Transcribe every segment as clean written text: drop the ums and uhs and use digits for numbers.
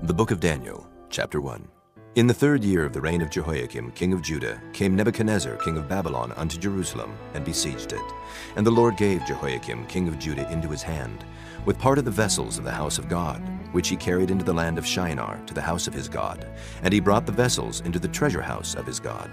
The Book of Daniel, Chapter 1. In the 3rd year of the reign of Jehoiakim, king of Judah, came Nebuchadnezzar, king of Babylon, unto Jerusalem, and besieged it. And the Lord gave Jehoiakim, king of Judah, into his hand, with part of the vessels of the house of God, which he carried into the land of Shinar, to the house of his God. And he brought the vessels into the treasure house of his God.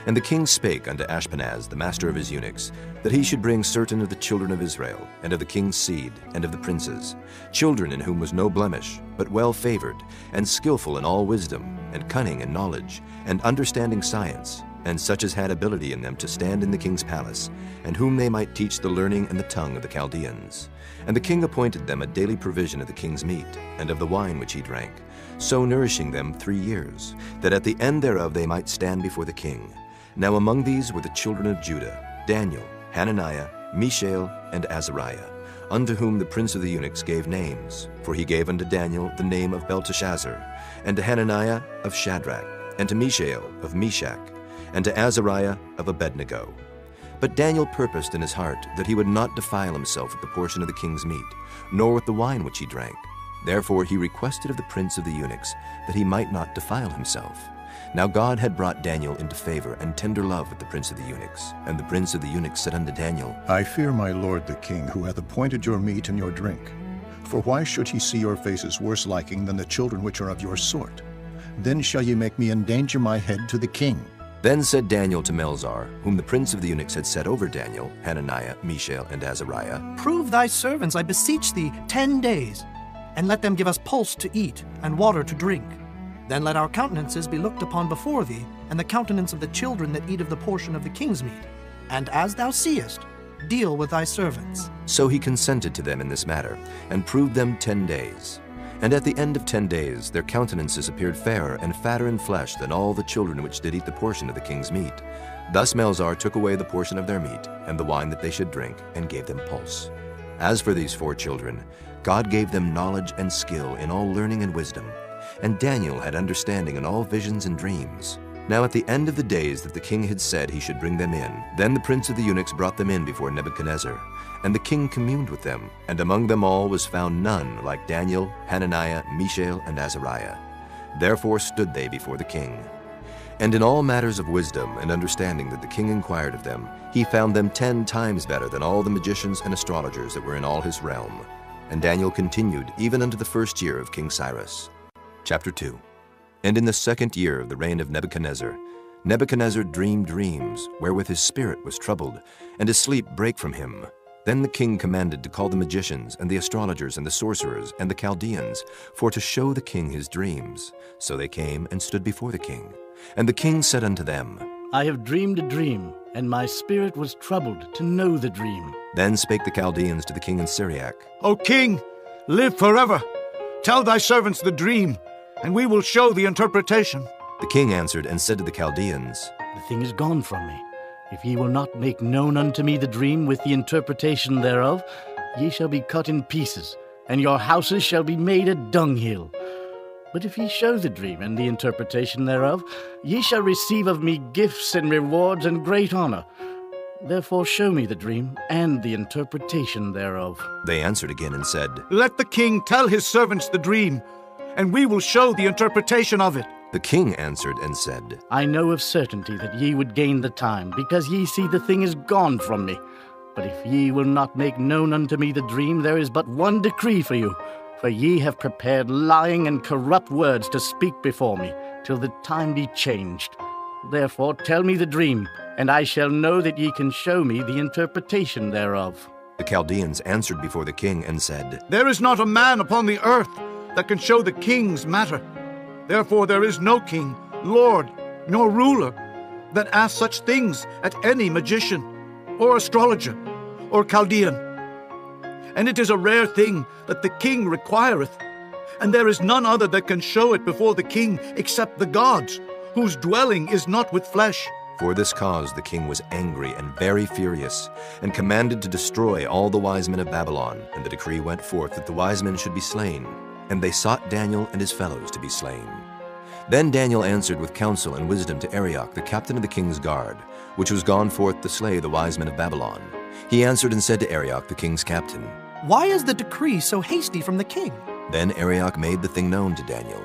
And the king spake unto Ashpenaz, the master of his eunuchs, that he should bring certain of the children of Israel, and of the king's seed, and of the princes, children in whom was no blemish, but well favored, and skillful in all wisdom, and cunning in knowledge, and understanding science, and such as had ability in them to stand in the king's palace, and whom they might teach the learning and the tongue of the Chaldeans. And the king appointed them a daily provision of the king's meat, and of the wine which he drank, so nourishing them 3 years, that at the end thereof they might stand before the king. Now among these were the children of Judah, Daniel, Hananiah, Mishael, and Azariah, unto whom the prince of the eunuchs gave names. For he gave unto Daniel the name of Belteshazzar, and to Hananiah of Shadrach, and to Mishael of Meshach, and to Azariah of Abednego. But Daniel purposed in his heart that he would not defile himself with the portion of the king's meat, nor with the wine which he drank. Therefore he requested of the prince of the eunuchs that he might not defile himself. Now God had brought Daniel into favor and tender love with the prince of the eunuchs. And the prince of the eunuchs said unto Daniel, I fear my lord the king, who hath appointed your meat and your drink. For why should he see your faces worse liking than the children which are of your sort? Then shall ye make me endanger my head to the king. Then said Daniel to Melzar, whom the prince of the eunuchs had set over Daniel, Hananiah, Mishael, and Azariah, Prove thy servants, I beseech thee, 10 days, and let them give us pulse to eat and water to drink. Then let our countenances be looked upon before thee, and the countenance of the children that eat of the portion of the king's meat. And as thou seest, deal with thy servants. So he consented to them in this matter, and proved them 10 days. And at the end of 10 days their countenances appeared fairer and fatter in flesh than all the children which did eat the portion of the king's meat. Thus Melzar took away the portion of their meat, and the wine that they should drink, and gave them pulse. As for these 4 children, God gave them knowledge and skill in all learning and wisdom. And Daniel had understanding in all visions and dreams. Now at the end of the days that the king had said he should bring them in, then the prince of the eunuchs brought them in before Nebuchadnezzar. And the king communed with them, and among them all was found none like Daniel, Hananiah, Mishael, and Azariah. Therefore stood they before the king. And in all matters of wisdom and understanding that the king inquired of them, he found them 10 times better than all the magicians and astrologers that were in all his realm. And Daniel continued even unto the 1st year of King Cyrus. Chapter 2. And in the 2nd year of the reign of Nebuchadnezzar, Nebuchadnezzar dreamed dreams, wherewith his spirit was troubled, and his sleep brake from him. Then the king commanded to call the magicians, and the astrologers, and the sorcerers, and the Chaldeans, for to show the king his dreams. So they came and stood before the king. And the king said unto them, I have dreamed a dream, and my spirit was troubled to know the dream. Then spake the Chaldeans to the king in Syriac, O king, live forever. Tell thy servants the dream, and we will show the interpretation. The king answered and said to the Chaldeans, The thing is gone from me. If ye will not make known unto me the dream with the interpretation thereof, ye shall be cut in pieces, and your houses shall be made a dunghill. But if ye show the dream and the interpretation thereof, ye shall receive of me gifts and rewards and great honor. Therefore show me the dream and the interpretation thereof. They answered again and said, Let the king tell his servants the dream, and we will show the interpretation of it. The king answered and said, I know of certainty that ye would gain the time, because ye see the thing is gone from me. But if ye will not make known unto me the dream, there is but one decree for you. For ye have prepared lying and corrupt words to speak before me, till the time be changed. Therefore tell me the dream, and I shall know that ye can show me the interpretation thereof. The Chaldeans answered before the king and said, There is not a man upon the earth that can show the king's matter. Therefore there is no king, lord, nor ruler that asks such things at any magician, or astrologer, or Chaldean. And it is a rare thing that the king requireth, and there is none other that can show it before the king except the gods, whose dwelling is not with flesh. For this cause the king was angry and very furious, and commanded to destroy all the wise men of Babylon. And the decree went forth that the wise men should be slain. And they sought Daniel and his fellows to be slain. Then Daniel answered with counsel and wisdom to Arioch, the captain of the king's guard, which was gone forth to slay the wise men of Babylon. He answered and said to Arioch, the king's captain, Why is the decree so hasty from the king? Then Arioch made the thing known to Daniel.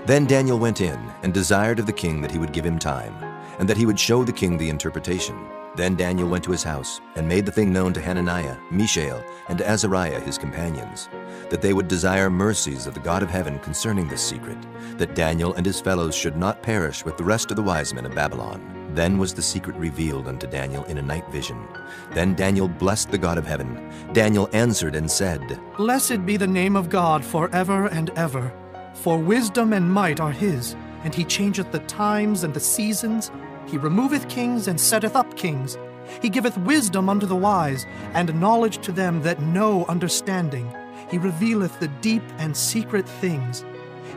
Then Daniel went in and desired of the king that he would give him time, and that he would show the king the interpretation. Then Daniel went to his house and made the thing known to Hananiah, Mishael, and to Azariah his companions, that they would desire mercies of the God of heaven concerning this secret, that Daniel and his fellows should not perish with the rest of the wise men of Babylon. Then was the secret revealed unto Daniel in a night vision. Then Daniel blessed the God of heaven. Daniel answered and said, Blessed be the name of God forever and ever. For wisdom and might are his, and he changeth the times and the seasons. He removeth kings and setteth up kings. He giveth wisdom unto the wise, and knowledge to them that know understanding. He revealeth the deep and secret things.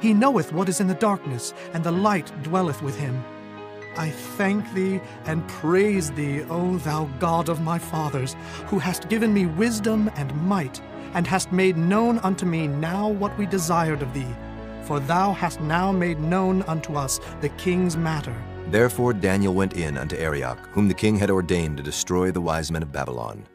He knoweth what is in the darkness, and the light dwelleth with him. I thank thee and praise thee, O thou God of my fathers, who hast given me wisdom and might, and hast made known unto me now what we desired of thee. For thou hast now made known unto us the king's matter. Therefore Daniel went in unto Arioch, whom the king had ordained to destroy the wise men of Babylon.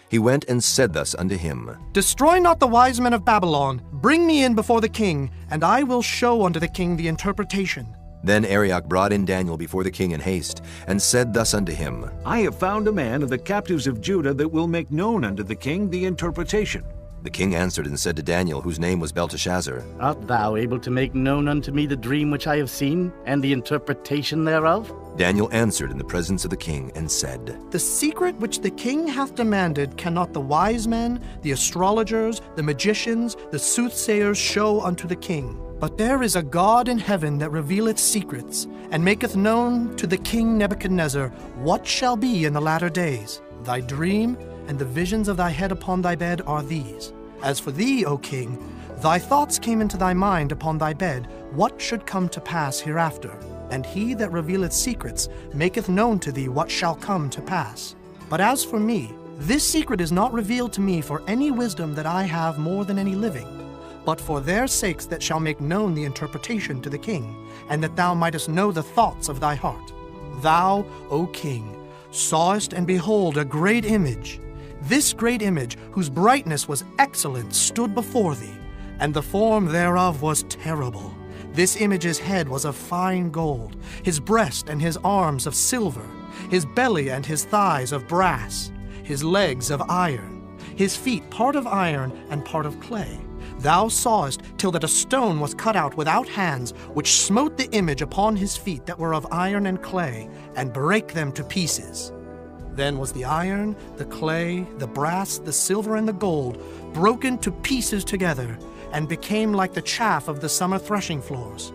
He went and said thus unto him, Destroy not the wise men of Babylon. Bring me in before the king, and I will show unto the king the interpretation. Then Arioch brought in Daniel before the king in haste, and said thus unto him, I have found a man of the captives of Judah that will make known unto the king the interpretation. The king answered and said to Daniel, whose name was Belteshazzar, Art thou able to make known unto me the dream which I have seen, and the interpretation thereof? Daniel answered in the presence of the king, and said, The secret which the king hath demanded cannot the wise men, the astrologers, the magicians, the soothsayers show unto the king. But there is a God in heaven that revealeth secrets, and maketh known to the king Nebuchadnezzar what shall be in the latter days. Thy dream and the visions of thy head upon thy bed are these. As for thee, O king, thy thoughts came into thy mind upon thy bed, what should come to pass hereafter. And he that revealeth secrets maketh known to thee what shall come to pass. But as for me, this secret is not revealed to me for any wisdom that I have more than any living, but for their sakes that shall make known the interpretation to the king, and that thou mightest know the thoughts of thy heart. Thou, O king, sawest and behold a great image. This great image, whose brightness was excellent, stood before thee, and the form thereof was terrible. This image's head was of fine gold, his breast and his arms of silver, his belly and his thighs of brass, his legs of iron, his feet part of iron and part of clay. Thou sawest till that a stone was cut out without hands, which smote the image upon his feet that were of iron and clay, and brake them to pieces. Then was the iron, the clay, the brass, the silver, and the gold broken to pieces together, and became like the chaff of the summer threshing floors.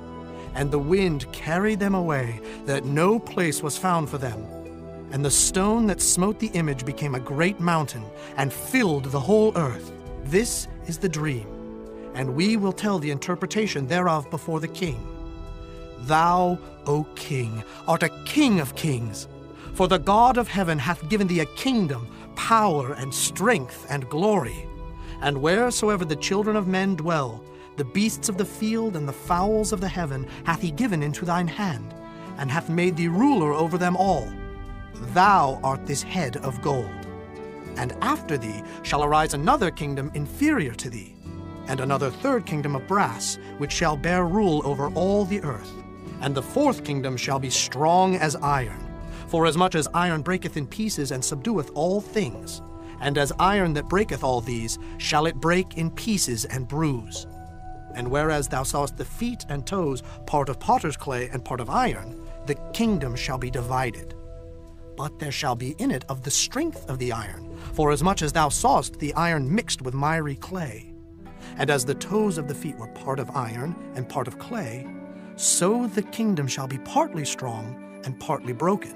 And the wind carried them away, that no place was found for them. And the stone that smote the image became a great mountain, and filled the whole earth. This is the dream, and we will tell the interpretation thereof before the king. Thou, O king, art a king of kings. For the God of heaven hath given thee a kingdom, power, and strength, and glory. And wheresoever the children of men dwell, the beasts of the field and the fowls of the heaven hath he given into thine hand, and hath made thee ruler over them all. Thou art this head of gold. And after thee shall arise another kingdom inferior to thee, and another third kingdom of brass, which shall bear rule over all the earth. And the fourth kingdom shall be strong as iron. Forasmuch as iron breaketh in pieces and subdueth all things, and as iron that breaketh all these, shall it break in pieces and bruise. And whereas thou sawest the feet and toes, part of potter's clay and part of iron, the kingdom shall be divided. But there shall be in it of the strength of the iron, forasmuch as thou sawest the iron mixed with miry clay. And as the toes of the feet were part of iron and part of clay, so the kingdom shall be partly strong and partly broken.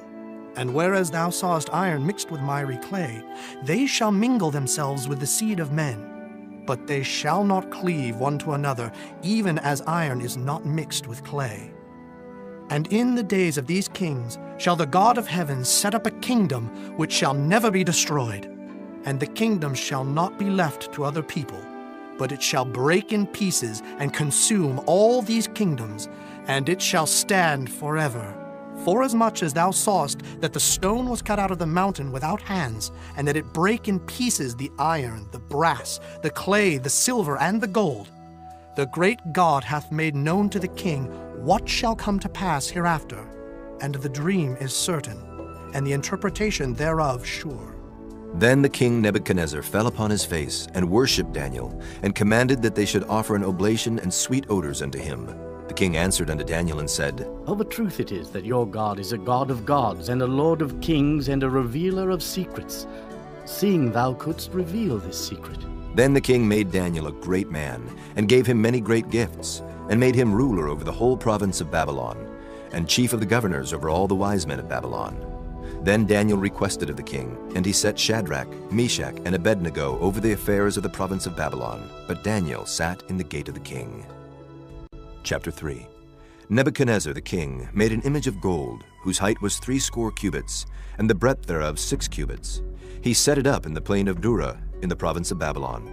And whereas thou sawest iron mixed with miry clay, they shall mingle themselves with the seed of men. But they shall not cleave one to another, even as iron is not mixed with clay. And in the days of these kings shall the God of heaven set up a kingdom which shall never be destroyed. And the kingdom shall not be left to other people, but it shall break in pieces and consume all these kingdoms, and it shall stand forever. Forasmuch as thou sawest that the stone was cut out of the mountain without hands, and that it brake in pieces the iron, the brass, the clay, the silver, and the gold, The great God hath made known to the king what shall come to pass hereafter, and the dream is certain, and the interpretation thereof sure. Then the king Nebuchadnezzar fell upon his face and worshipped Daniel, and commanded that they should offer an oblation and sweet odors unto him. The king answered unto Daniel and said, Of a truth it is that your God is a God of gods, and a Lord of kings, and a revealer of secrets, seeing thou couldst reveal this secret. Then the king made Daniel a great man, and gave him many great gifts, and made him ruler over the whole province of Babylon, and chief of the governors over all the wise men of Babylon. Then Daniel requested of the king, and he set Shadrach, Meshach, and Abednego over the affairs of the province of Babylon. But Daniel sat in the gate of the king. Chapter 3. Nebuchadnezzar the king made an image of gold, whose height was 80 cubits, and the breadth thereof 6 cubits. He set it up in the plain of Dura, in the province of Babylon.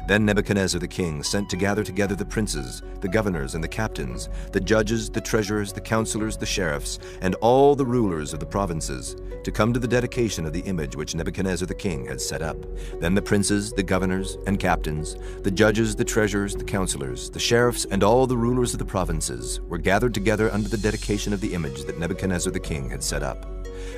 Then Nebuchadnezzar the king sent to gather together the princes, the governors, and the captains, the judges, the treasurers, the counselors, the sheriffs, and all the rulers of the provinces, to come to the dedication of the image which Nebuchadnezzar the king had set up. Then the princes, the governors, and captains, the judges, the treasurers, the counselors, the sheriffs, and all the rulers of the provinces were gathered together under the dedication of the image that Nebuchadnezzar the king had set up.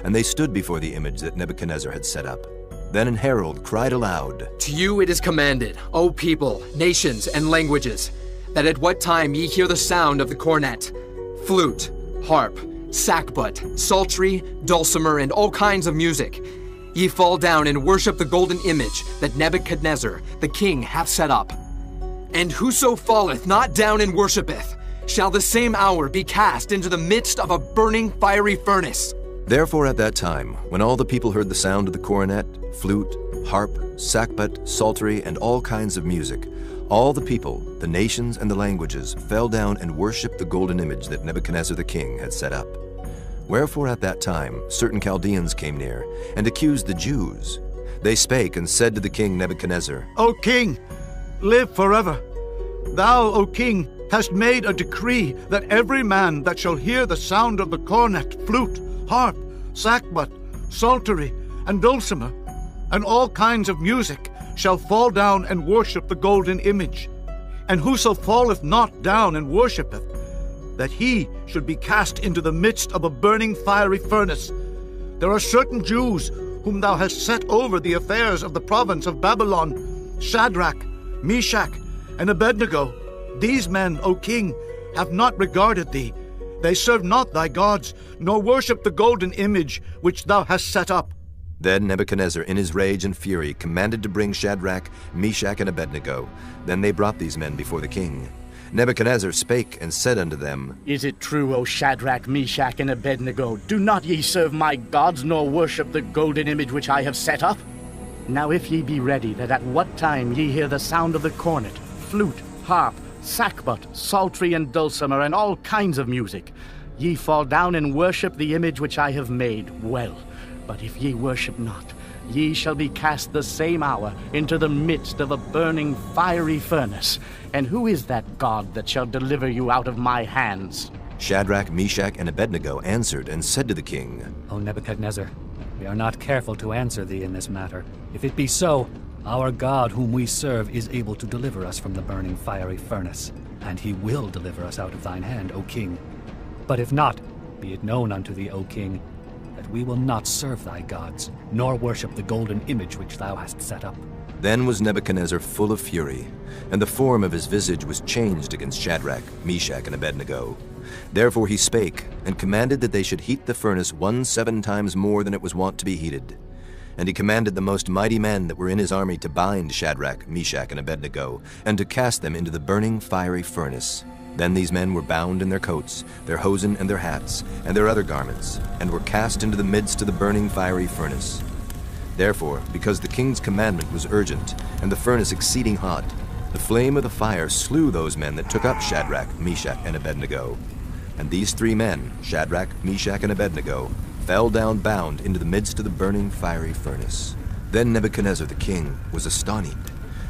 And they stood before the image that Nebuchadnezzar had set up. Then an herald cried aloud, To you it is commanded, O people, nations, and languages, that at what time ye hear the sound of the cornet, flute, harp, sackbut, psaltery, dulcimer, and all kinds of music, ye fall down and worship the golden image that Nebuchadnezzar the king hath set up. And whoso falleth not down and worshipeth, shall the same hour be cast into the midst of a burning fiery furnace. Therefore at that time, when all the people heard the sound of the cornet, flute, harp, sackbut, psaltery, and all kinds of music, all the people, the nations, and the languages fell down and worshipped the golden image that Nebuchadnezzar the king had set up. Wherefore at that time certain Chaldeans came near, and accused the Jews. They spake and said to the king Nebuchadnezzar, O king, live forever. Thou, O king, hast made a decree that every man that shall hear the sound of the cornet, flute, harp, sackbut, psaltery, and dulcimer, and all kinds of music, shall fall down and worship the golden image. And whoso falleth not down and worshipeth, that he should be cast into the midst of a burning fiery furnace. There are certain Jews whom thou hast set over the affairs of the province of Babylon, Shadrach, Meshach, and Abednego. These men, O king, have not regarded thee. They serve not thy gods, nor worship the golden image which thou hast set up. Then Nebuchadnezzar in his rage and fury commanded to bring Shadrach, Meshach, and Abednego. Then they brought these men before the king. Nebuchadnezzar spake and said unto them, Is it true, O Shadrach, Meshach, and Abednego? Do not ye serve my gods, nor worship the golden image which I have set up? Now if ye be ready, that at what time ye hear the sound of the cornet, flute, harp, sackbut, psaltery, and dulcimer, and all kinds of music, ye fall down and worship the image which I have made, well. But if ye worship not, ye shall be cast the same hour into the midst of a burning fiery furnace. And who is that God that shall deliver you out of my hands? Shadrach, Meshach, and Abednego answered and said to the king, O Nebuchadnezzar, we are not careful to answer thee in this matter. If it be so, our God whom we serve is able to deliver us from the burning fiery furnace, and he will deliver us out of thine hand, O king. But if not, be it known unto thee, O king, that we will not serve thy gods, nor worship the golden image which thou hast set up. Then was Nebuchadnezzar full of fury, and the form of his visage was changed against Shadrach, Meshach, and Abednego. Therefore he spake, and commanded that they should heat the furnace 17 times more than it was wont to be heated. And he commanded the most mighty men that were in his army to bind Shadrach, Meshach, and Abednego, and to cast them into the burning fiery furnace. Then these men were bound in their coats, their hosen, and their hats, and their other garments, and were cast into the midst of the burning fiery furnace. Therefore, because the king's commandment was urgent, and the furnace exceeding hot, the flame of the fire slew those men that took up Shadrach, Meshach, and Abednego. And these 3 men, Shadrach, Meshach, and Abednego, fell down bound into the midst of the burning fiery furnace. Then Nebuchadnezzar the king was astonished,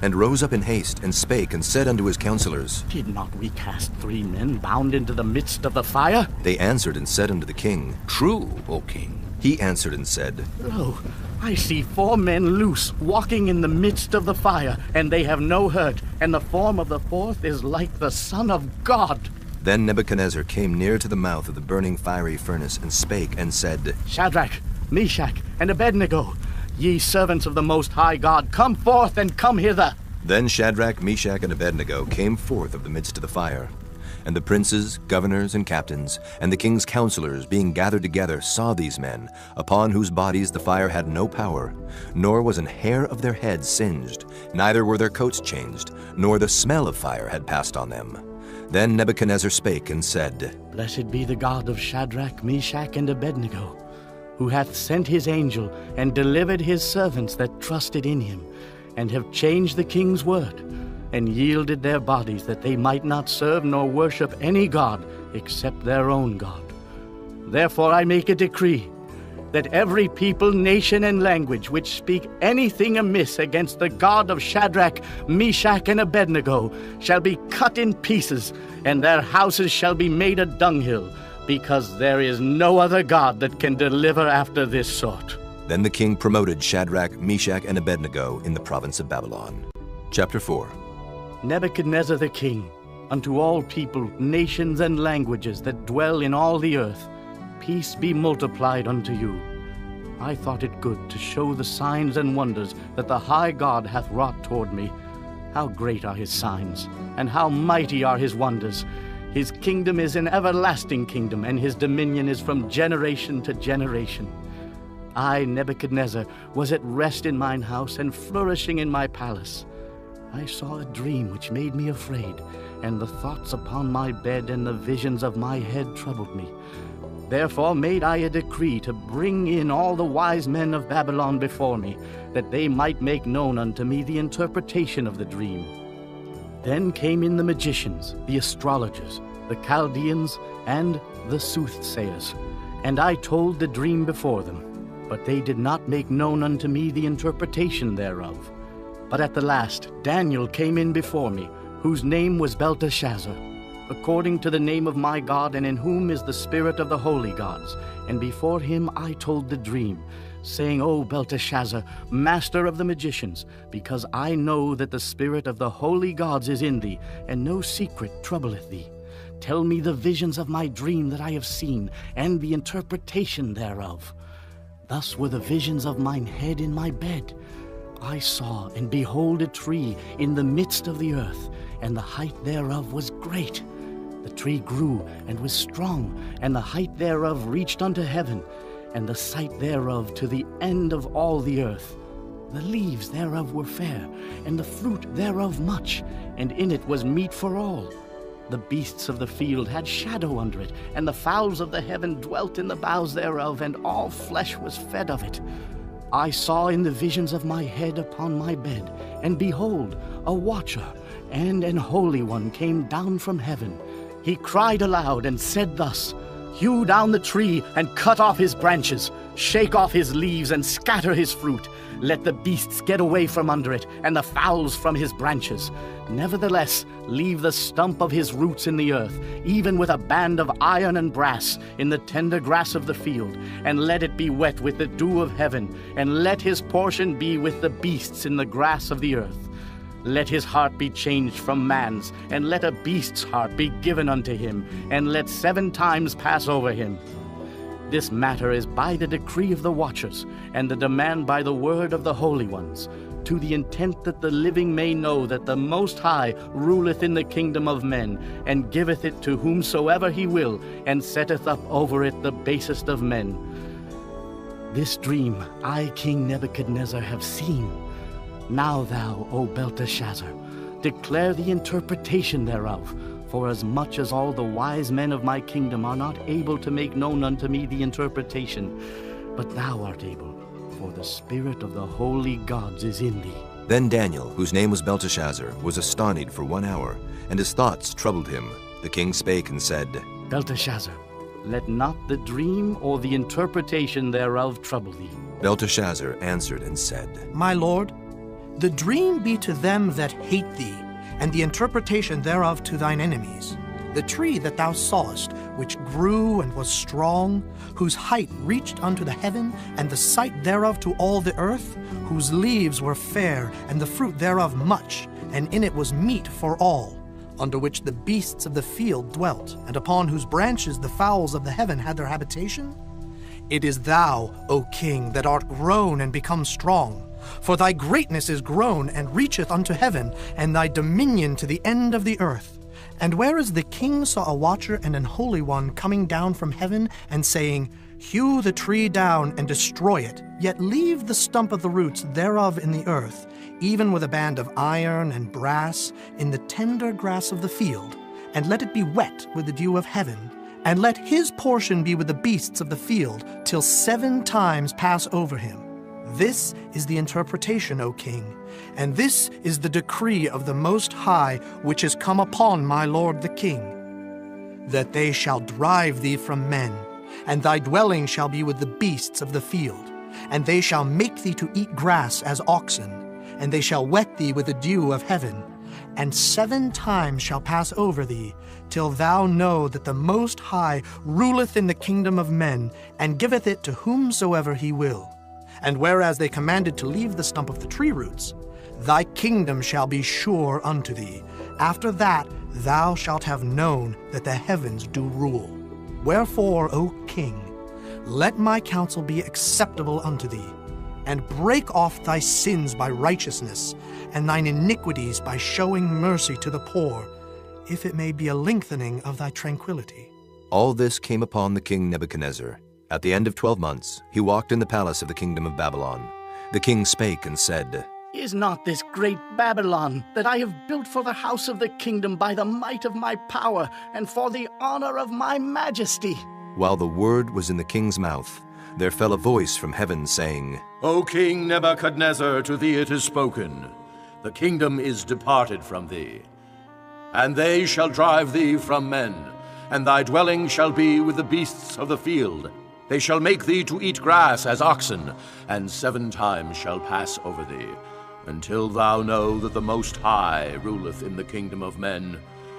and rose up in haste, and spake, and said unto his counselors, Did not we cast 3 men bound into the midst of the fire? They answered and said unto the king, True, O king. He answered and said, Lo, I see 4 men loose, walking in the midst of the fire, and they have no hurt, and the form of the 4th is like the Son of God. Then Nebuchadnezzar came near to the mouth of the burning fiery furnace, and spake and said, Shadrach, Meshach, and Abednego, ye servants of the Most High God, come forth and come hither. Then Shadrach, Meshach, and Abednego came forth of the midst of the fire. And the princes, governors, and captains, and the king's counselors, being gathered together, saw these men, upon whose bodies the fire had no power, nor was an hair of their heads singed, neither were their coats changed, nor the smell of fire had passed on them. Then Nebuchadnezzar spake and said, Blessed be the God of Shadrach, Meshach, and Abednego, who hath sent his angel and delivered his servants that trusted in him, and have changed the king's word, and yielded their bodies that they might not serve nor worship any god except their own God. Therefore I make a decree that every people, nation, and language which speak anything amiss against the God of Shadrach, Meshach, and Abednego shall be cut in pieces, and their houses shall be made a dunghill, because there is no other God that can deliver after this sort. Then the king promoted Shadrach, Meshach, and Abednego in the province of Babylon. Chapter 4. Nebuchadnezzar the king, unto all people, nations, and languages that dwell in all the earth, peace be multiplied unto you. I thought it good to show the signs and wonders that the high God hath wrought toward me. How great are his signs, and how mighty are his wonders! His kingdom is an everlasting kingdom, and his dominion is from generation to generation. I, Nebuchadnezzar, was at rest in mine house, and flourishing in my palace. I saw a dream which made me afraid, and the thoughts upon my bed and the visions of my head troubled me. Therefore made I a decree to bring in all the wise men of Babylon before me, that they might make known unto me the interpretation of the dream. Then came in the magicians, the astrologers, the Chaldeans, and the soothsayers, and I told the dream before them, but they did not make known unto me the interpretation thereof. But at the last Daniel came in before me, whose name was Belteshazzar, according to the name of my God, and in whom is the spirit of the holy gods. And before him I told the dream, saying, O Belteshazzar, master of the magicians, because I know that the spirit of the holy gods is in thee, and no secret troubleth thee. Tell me the visions of my dream that I have seen, and the interpretation thereof. Thus were the visions of mine head in my bed. I saw, and behold, a tree in the midst of the earth, and the height thereof was great. The tree grew, and was strong, and the height thereof reached unto heaven, and the sight thereof to the end of all the earth. The leaves thereof were fair, and the fruit thereof much, and in it was meat for all. The beasts of the field had shadow under it, and the fowls of the heaven dwelt in the boughs thereof, and all flesh was fed of it. I saw in the visions of my head upon my bed, and behold, a watcher and an holy one came down from heaven. He cried aloud and said thus, Hew down the tree and cut off his branches, shake off his leaves and scatter his fruit. Let the beasts get away from under it, and the fowls from his branches. Nevertheless, leave the stump of his roots in the earth, even with a band of iron and brass in the tender grass of the field, and let it be wet with the dew of heaven, and let his portion be with the beasts in the grass of the earth. Let his heart be changed from man's, and let a beast's heart be given unto him, and let 7 times pass over him. This matter is by the decree of the watchers, and the demand by the word of the holy ones, to the intent that the living may know that the Most High ruleth in the kingdom of men, and giveth it to whomsoever he will, and setteth up over it the basest of men. This dream I, King Nebuchadnezzar, have seen. Now thou, O Belteshazzar, declare the interpretation thereof, for as much as all the wise men of my kingdom are not able to make known unto me the interpretation, but thou art able, for the spirit of the holy gods is in thee. Then Daniel, whose name was Belteshazzar, was astonied for 1 hour, and his thoughts troubled him. The king spake and said, Belteshazzar, let not the dream or the interpretation thereof trouble thee. Belteshazzar answered and said, My lord, the dream be to them that hate thee, and the interpretation thereof to thine enemies. The tree that thou sawest, which grew and was strong, whose height reached unto the heaven, and the sight thereof to all the earth, whose leaves were fair, and the fruit thereof much, and in it was meat for all, under which the beasts of the field dwelt, and upon whose branches the fowls of the heaven had their habitation? It is thou, O king, that art grown and become strong. For thy greatness is grown and reacheth unto heaven, and thy dominion to the end of the earth. And whereas the king saw a watcher and an holy one coming down from heaven, and saying, Hew the tree down and destroy it, yet leave the stump of the roots thereof in the earth, even with a band of iron and brass, in the tender grass of the field, and let it be wet with the dew of heaven, and let his portion be with the beasts of the field, till 7 times pass over him. This is the interpretation, O king, and this is the decree of the Most High, which is come upon my lord the king, that they shall drive thee from men, and thy dwelling shall be with the beasts of the field, and they shall make thee to eat grass as oxen, and they shall wet thee with the dew of heaven, and 7 times shall pass over thee, till thou know that the Most High ruleth in the kingdom of men, and giveth it to whomsoever he will. And whereas they commanded to leave the stump of the tree roots, thy kingdom shall be sure unto thee. After that thou shalt have known that the heavens do rule. Wherefore, O king, let my counsel be acceptable unto thee, and break off thy sins by righteousness, and thine iniquities by showing mercy to the poor, if it may be a lengthening of thy tranquility. All this came upon the king Nebuchadnezzar. At the end of 12 months, he walked in the palace of the kingdom of Babylon. The king spake and said, Is not this great Babylon, that I have built for the house of the kingdom by the might of my power, and for the honor of my majesty? While the word was in the king's mouth, there fell a voice from heaven, saying, O King Nebuchadnezzar, to thee it is spoken, the kingdom is departed from thee. And they shall drive thee from men, and thy dwelling shall be with the beasts of the field. They shall make thee to eat grass as oxen, and 7 times shall pass over thee, until thou know that the Most High ruleth in the kingdom of men,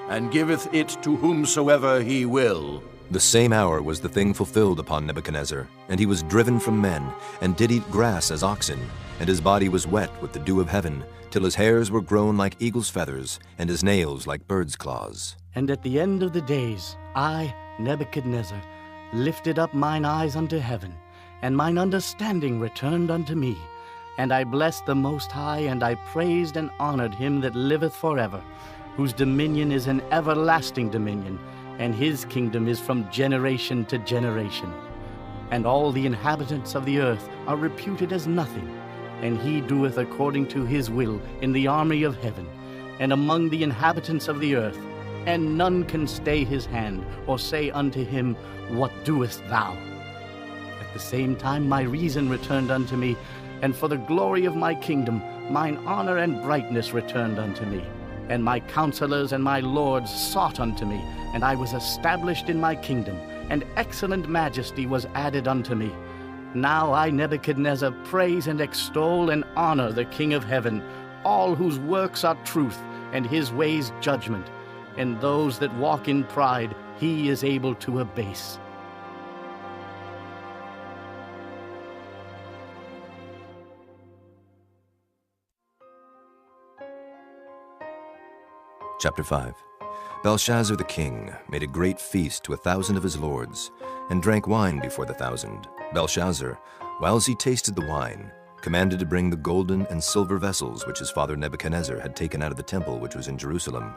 and giveth it to whomsoever he will. The same hour was the thing fulfilled upon Nebuchadnezzar, and he was driven from men, and did eat grass as oxen, and his body was wet with the dew of heaven, till his hairs were grown like eagle's feathers, and his nails like bird's claws. And at the end of the days, I, Nebuchadnezzar, lifted up mine eyes unto heaven, and mine understanding returned unto me. And I blessed the Most High, and I praised and honored him that liveth forever, whose dominion is an everlasting dominion, and his kingdom is from generation to generation. And all the inhabitants of the earth are reputed as nothing, and he doeth according to his will in the army of heaven, and among the inhabitants of the earth, and none can stay his hand, or say unto him, What doest thou? At the same time my reason returned unto me, and for the glory of my kingdom mine honor and brightness returned unto me. And my counselors and my lords sought unto me, and I was established in my kingdom, and excellent majesty was added unto me. Now I, Nebuchadnezzar, praise and extol and honor the King of heaven, all whose works are truth, and his ways judgment. And those that walk in pride he is able to abase. Chapter 5. Belshazzar the king made a great feast to 1,000 of his lords, and drank wine before the 1,000. Belshazzar, whiles he tasted the wine, commanded to bring the golden and silver vessels which his father Nebuchadnezzar had taken out of the temple which was in Jerusalem,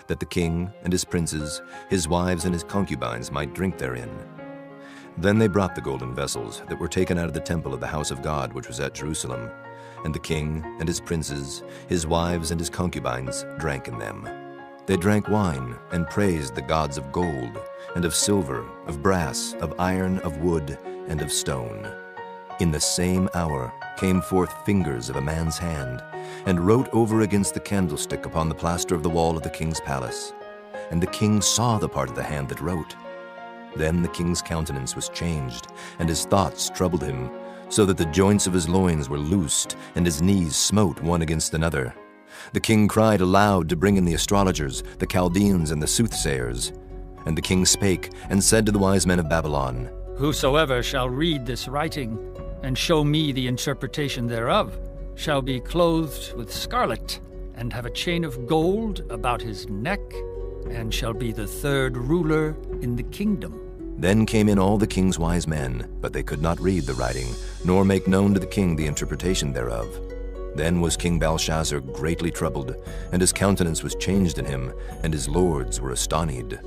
that the king and his princes, his wives and his concubines might drink therein. Then they brought the golden vessels that were taken out of the temple of the house of God which was at Jerusalem, and the king and his princes, his wives and his concubines drank in them. They drank wine and praised the gods of gold, and of silver, of brass, of iron, of wood, and of stone. In the same hour came forth fingers of a man's hand, and wrote over against the candlestick upon the plaster of the wall of the king's palace. And the king saw the part of the hand that wrote. Then the king's countenance was changed, and his thoughts troubled him, so that the joints of his loins were loosed, and his knees smote one against another. The king cried aloud to bring in the astrologers, the Chaldeans, and the soothsayers. And the king spake, and said to the wise men of Babylon, Whosoever shall read this writing, and show me the interpretation thereof, shall be clothed with scarlet, and have a chain of gold about his neck, and shall be the third ruler in the kingdom. Then came in all the king's wise men, but they could not read the writing, nor make known to the king the interpretation thereof. Then was King Belshazzar greatly troubled, and his countenance was changed in him, and his lords were astonied.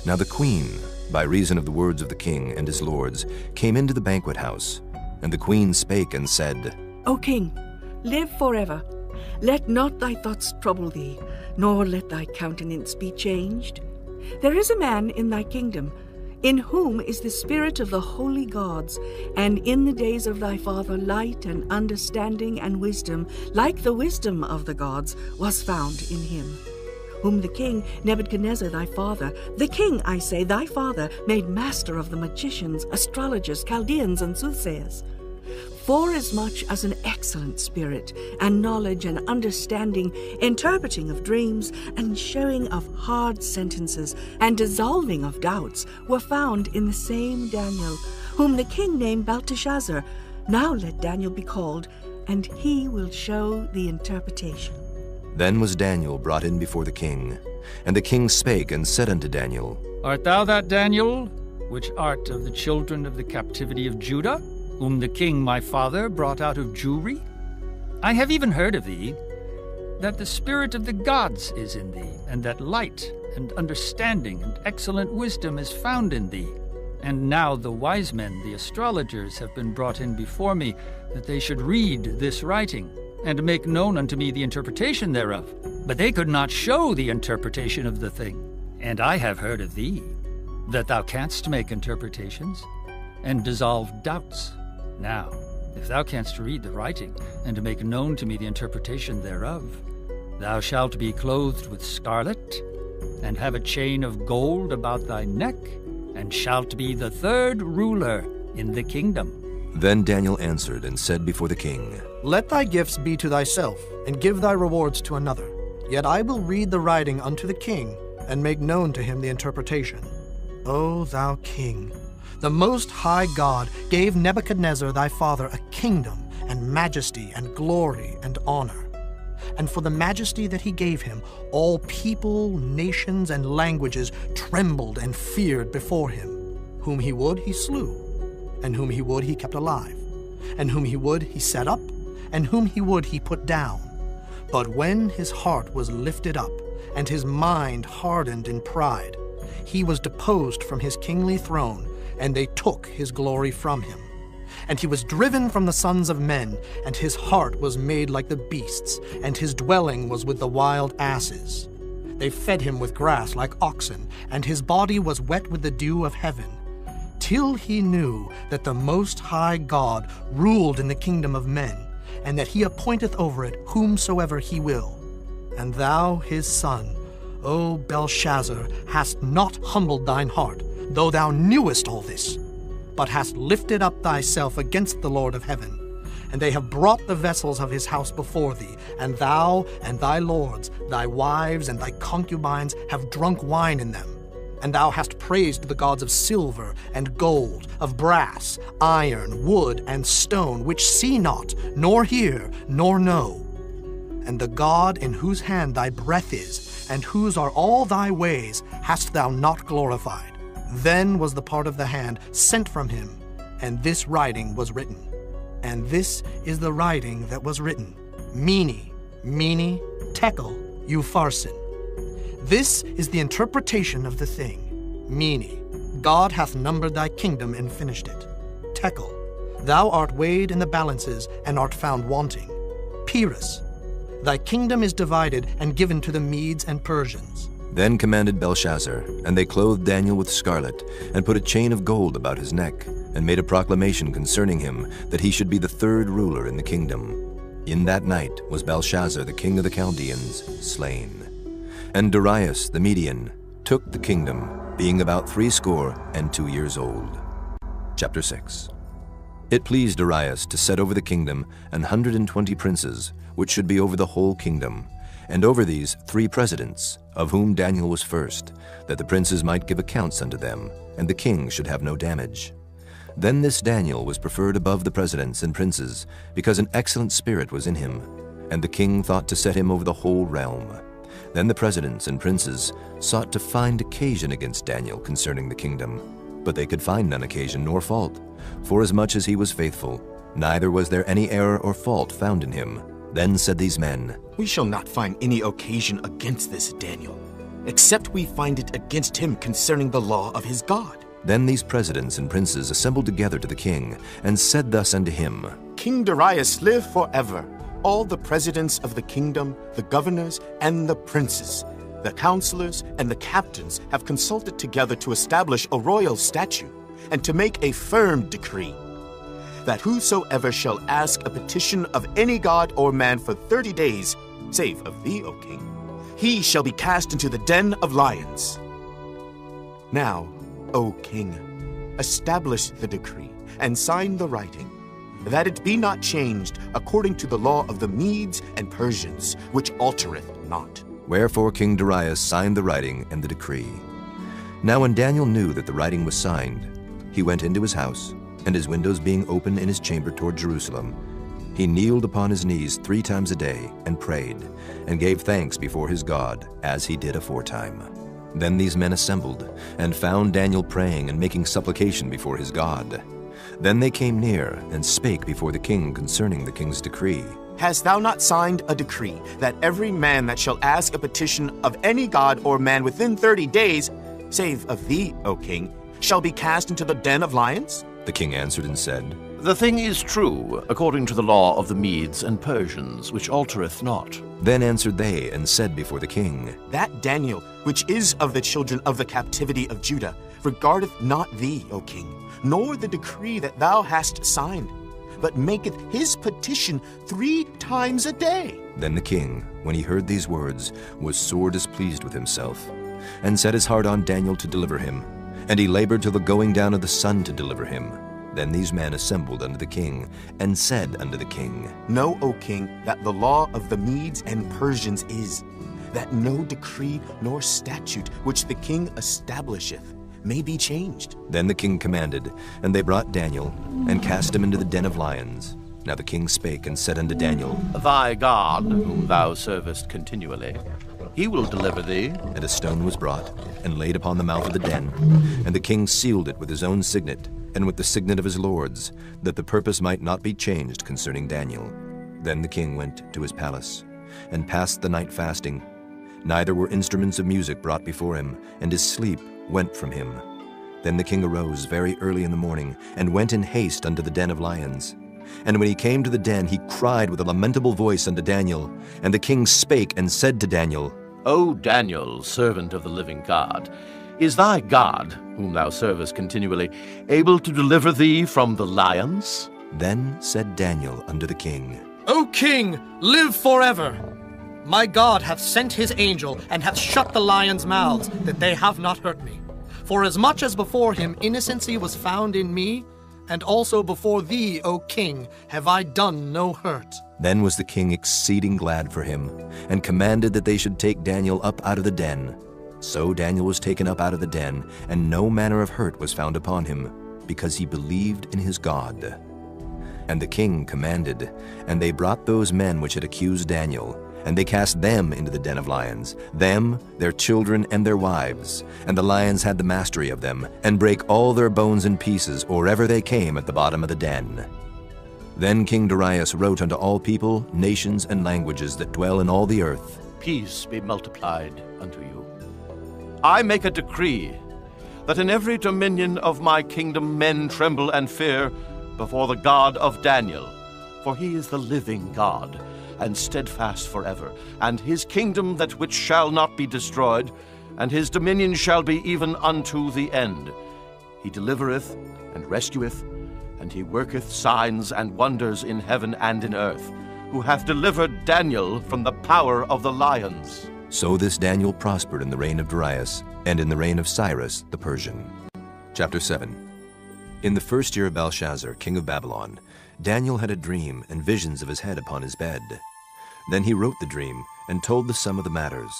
Now the queen, by reason of the words of the king and his lords, came into the banquet house. And the queen spake and said, O king, live forever. Let not thy thoughts trouble thee, nor let thy countenance be changed. There is a man in thy kingdom, in whom is the spirit of the holy gods, and in the days of thy father light and understanding and wisdom, like the wisdom of the gods, was found in him, whom the king Nebuchadnezzar thy father, the king, I say, thy father, made master of the magicians, astrologers, Chaldeans, and soothsayers. Forasmuch as an excellent spirit, and knowledge and understanding, interpreting of dreams, and showing of hard sentences, and dissolving of doubts, were found in the same Daniel, whom the king named Belteshazzar. Now let Daniel be called, and he will show the interpretation. Then was Daniel brought in before the king. And the king spake and said unto Daniel, Art thou that Daniel, which art of the children of the captivity of Judah, whom the king my father brought out of Jewry? I have even heard of thee, that the spirit of the gods is in thee, and that light and understanding and excellent wisdom is found in thee. And now the wise men, the astrologers, have been brought in before me, that they should read this writing, and make known unto me the interpretation thereof. But they could not show the interpretation of the thing. And I have heard of thee, that thou canst make interpretations, and dissolve doubts. Now, if thou canst read the writing, and make known to me the interpretation thereof, thou shalt be clothed with scarlet, and have a chain of gold about thy neck, and shalt be the third ruler in the kingdom. Then Daniel answered and said before the king, Let thy gifts be to thyself, and give thy rewards to another. Yet I will read the writing unto the king, and make known to him the interpretation. O thou king, the Most High God gave Nebuchadnezzar thy father a kingdom, and majesty, and glory, and honor. And for the majesty that he gave him, all people, nations, and languages trembled and feared before him. Whom he would, he slew, and whom he would, he kept alive, and whom he would, he set up, and whom he would, he put down. But when his heart was lifted up, and his mind hardened in pride, he was deposed from his kingly throne, and they took his glory from him. And he was driven from the sons of men, and his heart was made like the beasts, and his dwelling was with the wild asses. They fed him with grass like oxen, and his body was wet with the dew of heaven, till he knew that the Most High God ruled in the kingdom of men, and that he appointeth over it whomsoever he will. And thou, his son, O Belshazzar, hast not humbled thine heart, though thou knewest all this, but hast lifted up thyself against the Lord of heaven. And they have brought the vessels of his house before thee, and thou and thy lords, thy wives and thy concubines have drunk wine in them. And thou hast praised the gods of silver and gold, of brass, iron, wood, and stone, which see not, nor hear, nor know. And the God in whose hand thy breath is, and whose are all thy ways, hast thou not glorified. Then was the part of the hand sent from him, and this writing was written. And this is the writing that was written: Mene, Mene, Tekel, Upharsin. This is the interpretation of the thing. Mene, God hath numbered thy kingdom and finished it. Tekel, thou art weighed in the balances and art found wanting. Peres, thy kingdom is divided and given to the Medes and Persians. Then commanded Belshazzar, and they clothed Daniel with scarlet, and put a chain of gold about his neck, and made a proclamation concerning him, that he should be the third ruler in the kingdom. In that night was Belshazzar the king of the Chaldeans slain. And Darius the Median took the kingdom, being about 62 years old. Chapter 6. It pleased Darius to set over the kingdom 120 princes, which should be over the whole kingdom, and over these 3 presidents, of whom Daniel was first, that the princes might give accounts unto them, and the king should have no damage. Then this Daniel was preferred above the presidents and princes, because an excellent spirit was in him, and the king thought to set him over the whole realm. Then the presidents and princes sought to find occasion against Daniel concerning the kingdom, but they could find none occasion nor fault, forasmuch as he was faithful, neither was there any error or fault found in him. Then said these men, We shall not find any occasion against this Daniel, except we find it against him concerning the law of his God. Then these presidents and princes assembled together to the king, and said thus unto him, King Darius, live forever. All the presidents of the kingdom, the governors, and the princes, the counselors, and the captains have consulted together to establish a royal statute, and to make a firm decree, that whosoever shall ask a petition of any god or man for 30 days, save of thee, O king, he shall be cast into the den of lions. Now, O king, establish the decree, and sign the writing, that it be not changed according to the law of the Medes and Persians, which altereth not. Wherefore King Darius signed the writing and the decree. Now when Daniel knew that the writing was signed, he went into his house, and his windows being open in his chamber toward Jerusalem, he kneeled upon his knees 3 times a day, and prayed, and gave thanks before his God, as he did aforetime. Then these men assembled, and found Daniel praying and making supplication before his God. Then they came near, and spake before the king concerning the king's decree. Hast thou not signed a decree, that every man that shall ask a petition of any god or man within 30 days, save of thee, O king, shall be cast into the den of lions? The king answered and said, The thing is true, according to the law of the Medes and Persians, which altereth not. Then answered they, and said before the king, That Daniel, which is of the children of the captivity of Judah, regardeth not thee, O king, nor the decree that thou hast signed, but maketh his petition 3 times a day. Then the king, when he heard these words, was sore displeased with himself, and set his heart on Daniel to deliver him, and he labored till the going down of the sun to deliver him. Then these men assembled unto the king, and said unto the king, Know, O king, that the law of the Medes and Persians is, that no decree nor statute which the king establisheth may be changed. Then the king commanded, and they brought Daniel, and cast him into the den of lions. Now the king spake and said unto Daniel, Thy God, whom thou servest continually, he will deliver thee. And a stone was brought, and laid upon the mouth of the den, and the king sealed it with his own signet, and with the signet of his lords, that the purpose might not be changed concerning Daniel. Then the king went to his palace, and passed the night fasting. Neither were instruments of music brought before him, and his sleep went from him. Then the king arose very early in the morning, and went in haste unto the den of lions. And when he came to the den, he cried with a lamentable voice unto Daniel. And the king spake and said to Daniel, O Daniel, servant of the living God, is thy God, whom thou servest continually, able to deliver thee from the lions? Then said Daniel unto the king, O king, live forever! My God hath sent his angel, and hath shut the lions' mouths, that they have not hurt me. For as much as before him innocency was found in me, and also before thee, O king, have I done no hurt. Then was the king exceeding glad for him, and commanded that they should take Daniel up out of the den. So Daniel was taken up out of the den, and no manner of hurt was found upon him, because he believed in his God. And the king commanded, and they brought those men which had accused Daniel, and they cast them into the den of lions, them, their children, and their wives. And the lions had the mastery of them, and brake all their bones in pieces, or ever they came at the bottom of the den. Then King Darius wrote unto all people, nations, and languages that dwell in all the earth, Peace be multiplied unto you. I make a decree, that in every dominion of my kingdom men tremble and fear before the God of Daniel, for he is the living God, and steadfast forever, and his kingdom that which shall not be destroyed, and his dominion shall be even unto the end. He delivereth and rescueth, and he worketh signs and wonders in heaven and in earth, who hath delivered Daniel from the power of the lions. So this Daniel prospered in the reign of Darius, and in the reign of Cyrus the Persian. Chapter 7. In the first year of Belshazzar, king of Babylon, Daniel had a dream and visions of his head upon his bed. Then he wrote the dream, and told the sum of the matters.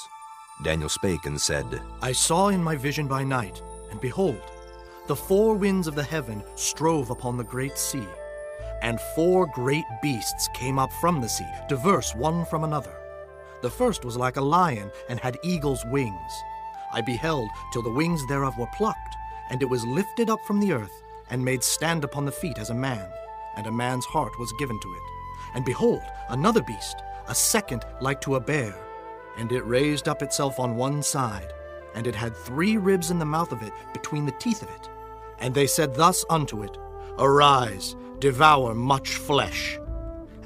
Daniel spake and said, I saw in my vision by night, and behold, the four winds of the heaven strove upon the great sea, and four great beasts came up from the sea, diverse one from another. The first was like a lion, and had eagle's wings. I beheld till the wings thereof were plucked, and it was lifted up from the earth, and made stand upon the feet as a man, and a man's heart was given to it. And behold, another beast, a second like to a bear, and it raised up itself on one side, and it had 3 ribs in the mouth of it between the teeth of it. And they said thus unto it, Arise, devour much flesh.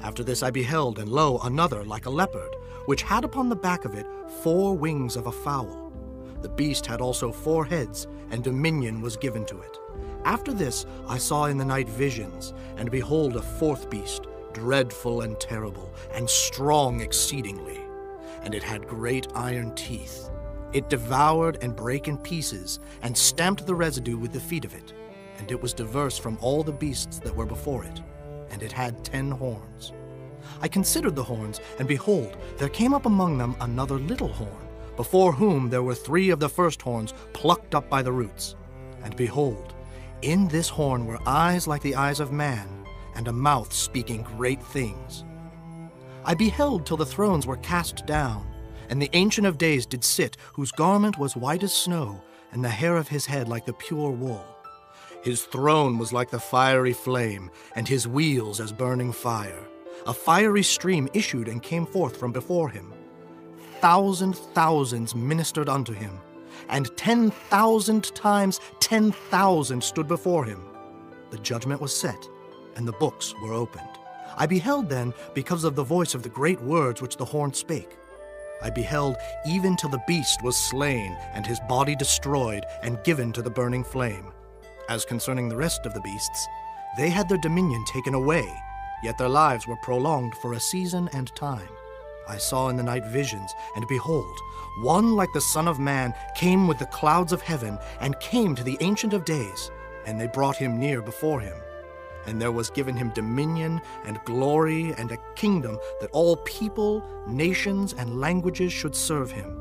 After this I beheld, and lo, another like a leopard, which had upon the back of it 4 wings of a fowl. The beast had also 4 heads, and dominion was given to it. After this I saw in the night visions, and behold a 4th beast, dreadful and terrible, and strong exceedingly. And it had great iron teeth. It devoured and brake in pieces, and stamped the residue with the feet of it. And it was diverse from all the beasts that were before it. And it had 10 horns. I considered the horns, and behold, there came up among them another little horn, before whom there were 3 of the first horns plucked up by the roots. And behold, in this horn were eyes like the eyes of man, and a mouth speaking great things. I beheld till the thrones were cast down, and the Ancient of Days did sit, whose garment was white as snow, and the hair of his head like the pure wool. His throne was like the fiery flame, and his wheels as burning fire. A fiery stream issued and came forth from before him. Thousands ministered unto him, and 10,000 times 10,000 stood before him. The judgment was set, and the books were opened. I beheld then, because of the voice of the great words which the horn spake. I beheld even till the beast was slain, and his body destroyed, and given to the burning flame. As concerning the rest of the beasts, they had their dominion taken away, yet their lives were prolonged for a season and time. I saw in the night visions, and behold, one like the Son of Man came with the clouds of heaven, and came to the Ancient of Days, and they brought him near before him. And there was given him dominion and glory and a kingdom, that all people, nations, and languages should serve him.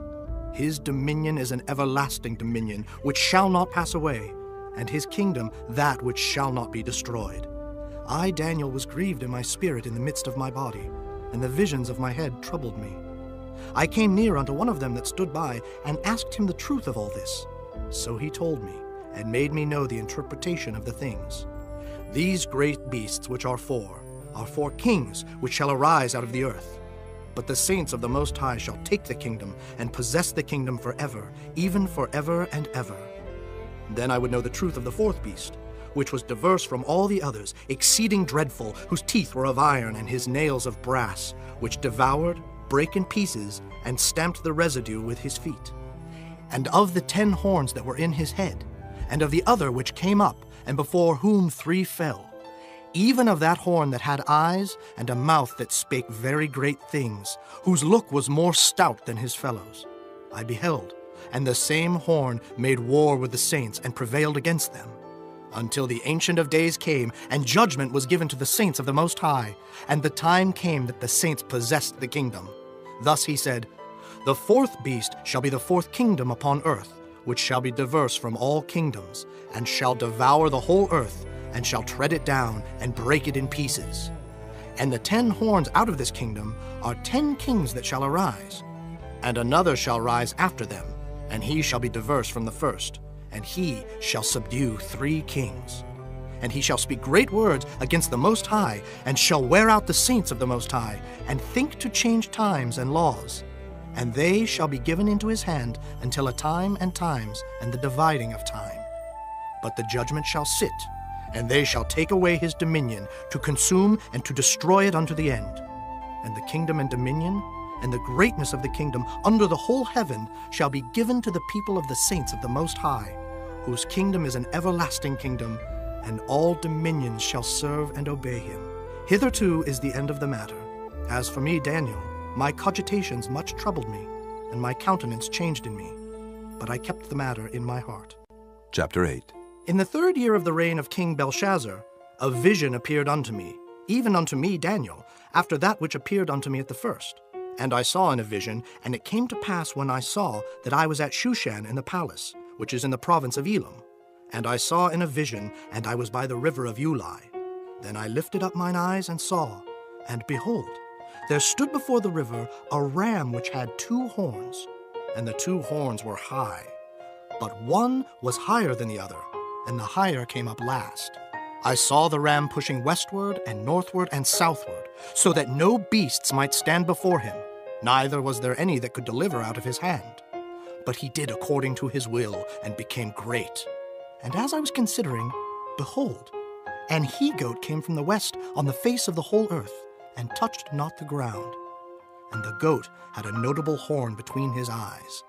His dominion is an everlasting dominion, which shall not pass away, and his kingdom that which shall not be destroyed. I, Daniel, was grieved in my spirit in the midst of my body, and the visions of my head troubled me. I came near unto one of them that stood by, and asked him the truth of all this. So he told me, and made me know the interpretation of the things. These great beasts which are 4 kings which shall arise out of the earth. But the saints of the Most High shall take the kingdom, and possess the kingdom forever, even forever and ever. Then I would know the truth of the 4th beast, which was diverse from all the others, exceeding dreadful, whose teeth were of iron, and his nails of brass, which devoured, brake in pieces, and stamped the residue with his feet. And of the 10 horns that were in his head, and of the other which came up, and before whom 3 fell, even of that horn that had eyes, and a mouth that spake very great things, whose look was more stout than his fellows. I beheld, and the same horn made war with the saints, and prevailed against them, until the Ancient of Days came, and judgment was given to the saints of the Most High, and the time came that the saints possessed the kingdom. Thus he said, The 4th beast shall be the 4th kingdom upon earth, which shall be diverse from all kingdoms, and shall devour the whole earth, and shall tread it down, and break it in pieces. And the 10 horns out of this kingdom are 10 kings that shall arise. And another shall rise after them, and he shall be diverse from the first, and he shall subdue 3 kings. And he shall speak great words against the Most High, and shall wear out the saints of the Most High, and think to change times and laws. And they shall be given into his hand until a time and times, and the dividing of time. But the judgment shall sit, and they shall take away his dominion, to consume and to destroy it unto the end. And the kingdom and dominion, and the greatness of the kingdom under the whole heaven shall be given to the people of the saints of the Most High, whose kingdom is an everlasting kingdom, and all dominions shall serve and obey him. Hitherto is the end of the matter. As for me, Daniel, my cogitations much troubled me, and my countenance changed in me. But I kept the matter in my heart. Chapter 8. In the 3rd year of the reign of King Belshazzar, a vision appeared unto me, even unto me, Daniel, after that which appeared unto me at the first. And I saw in a vision, and it came to pass when I saw that I was at Shushan in the palace, which is in the province of Elam. And I saw in a vision, and I was by the river of Ulai. Then I lifted up mine eyes and saw, and behold, there stood before the river a ram which had 2 horns, and the 2 horns were high. But one was higher than the other, and the higher came up last. I saw the ram pushing westward and northward and southward, so that no beasts might stand before him, neither was there any that could deliver out of his hand. But he did according to his will, and became great. And as I was considering, behold, an he-goat came from the west on the face of the whole earth, and touched not the ground. And the goat had a notable horn between his eyes.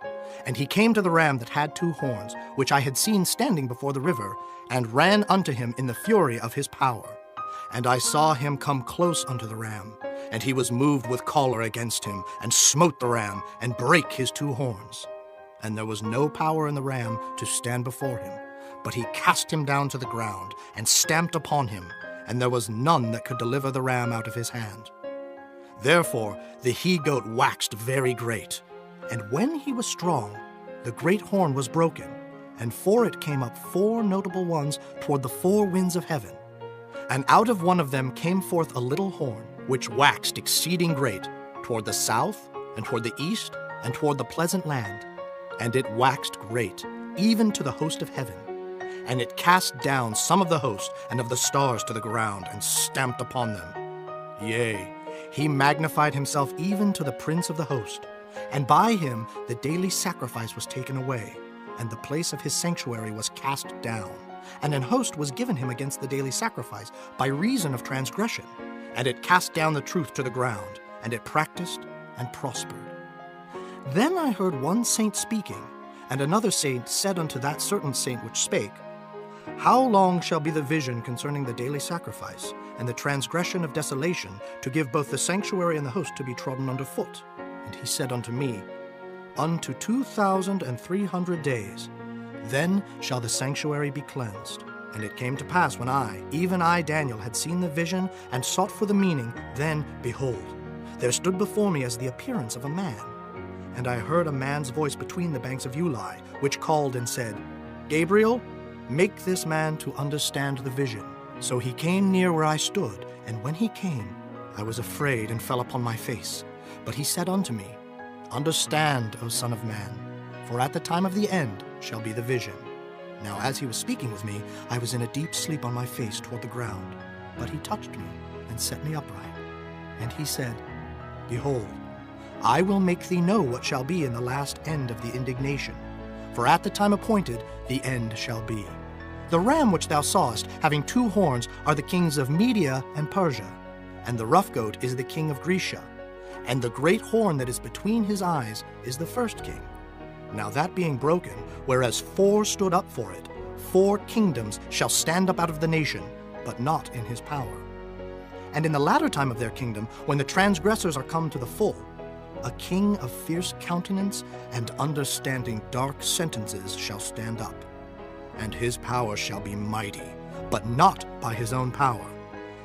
And he came to the ram that had 2 horns, which I had seen standing before the river, and ran unto him in the fury of his power. And I saw him come close unto the ram, and he was moved with choler against him, and smote the ram, and brake his 2 horns. And there was no power in the ram to stand before him, but he cast him down to the ground, and stamped upon him, and there was none that could deliver the ram out of his hand. Therefore the he-goat waxed very great, and when he was strong, the great horn was broken, and for it came up 4 notable ones toward the 4 winds of heaven. And out of one of them came forth a little horn, which waxed exceeding great, toward the south, and toward the east, and toward the pleasant land. And it waxed great, even to the host of heaven. And it cast down some of the host and of the stars to the ground, and stamped upon them. Yea, he magnified himself even to the prince of the host. And by him the daily sacrifice was taken away, and the place of his sanctuary was cast down. And an host was given him against the daily sacrifice by reason of transgression. And it cast down the truth to the ground, and it practiced and prospered. Then I heard one saint speaking, and another saint said unto that certain saint which spake, How long shall be the vision concerning the daily sacrifice, and the transgression of desolation, to give both the sanctuary and the host to be trodden under foot? And he said unto me, Unto 2,300 days. Then shall the sanctuary be cleansed. And it came to pass when I, even I, Daniel, had seen the vision, and sought for the meaning, then, behold, there stood before me as the appearance of a man. And I heard a man's voice between the banks of Ulai, which called and said, Gabriel, make this man to understand the vision. So he came near where I stood, and when he came, I was afraid and fell upon my face. But he said unto me, Understand, O Son of Man, for at the time of the end shall be the vision. Now as he was speaking with me, I was in a deep sleep on my face toward the ground. But he touched me and set me upright. And he said, Behold, I will make thee know what shall be in the last end of the indignation. For at the time appointed the end shall be. The ram which thou sawest, having 2 horns, are the kings of Media and Persia, and the rough goat is the king of Grecia. And the great horn that is between his eyes is the first king. Now that being broken, whereas 4 stood up for it, 4 kingdoms shall stand up out of the nation, but not in his power. And in the latter time of their kingdom, when the transgressors are come to the full, a king of fierce countenance and understanding dark sentences shall stand up. And his power shall be mighty, but not by his own power.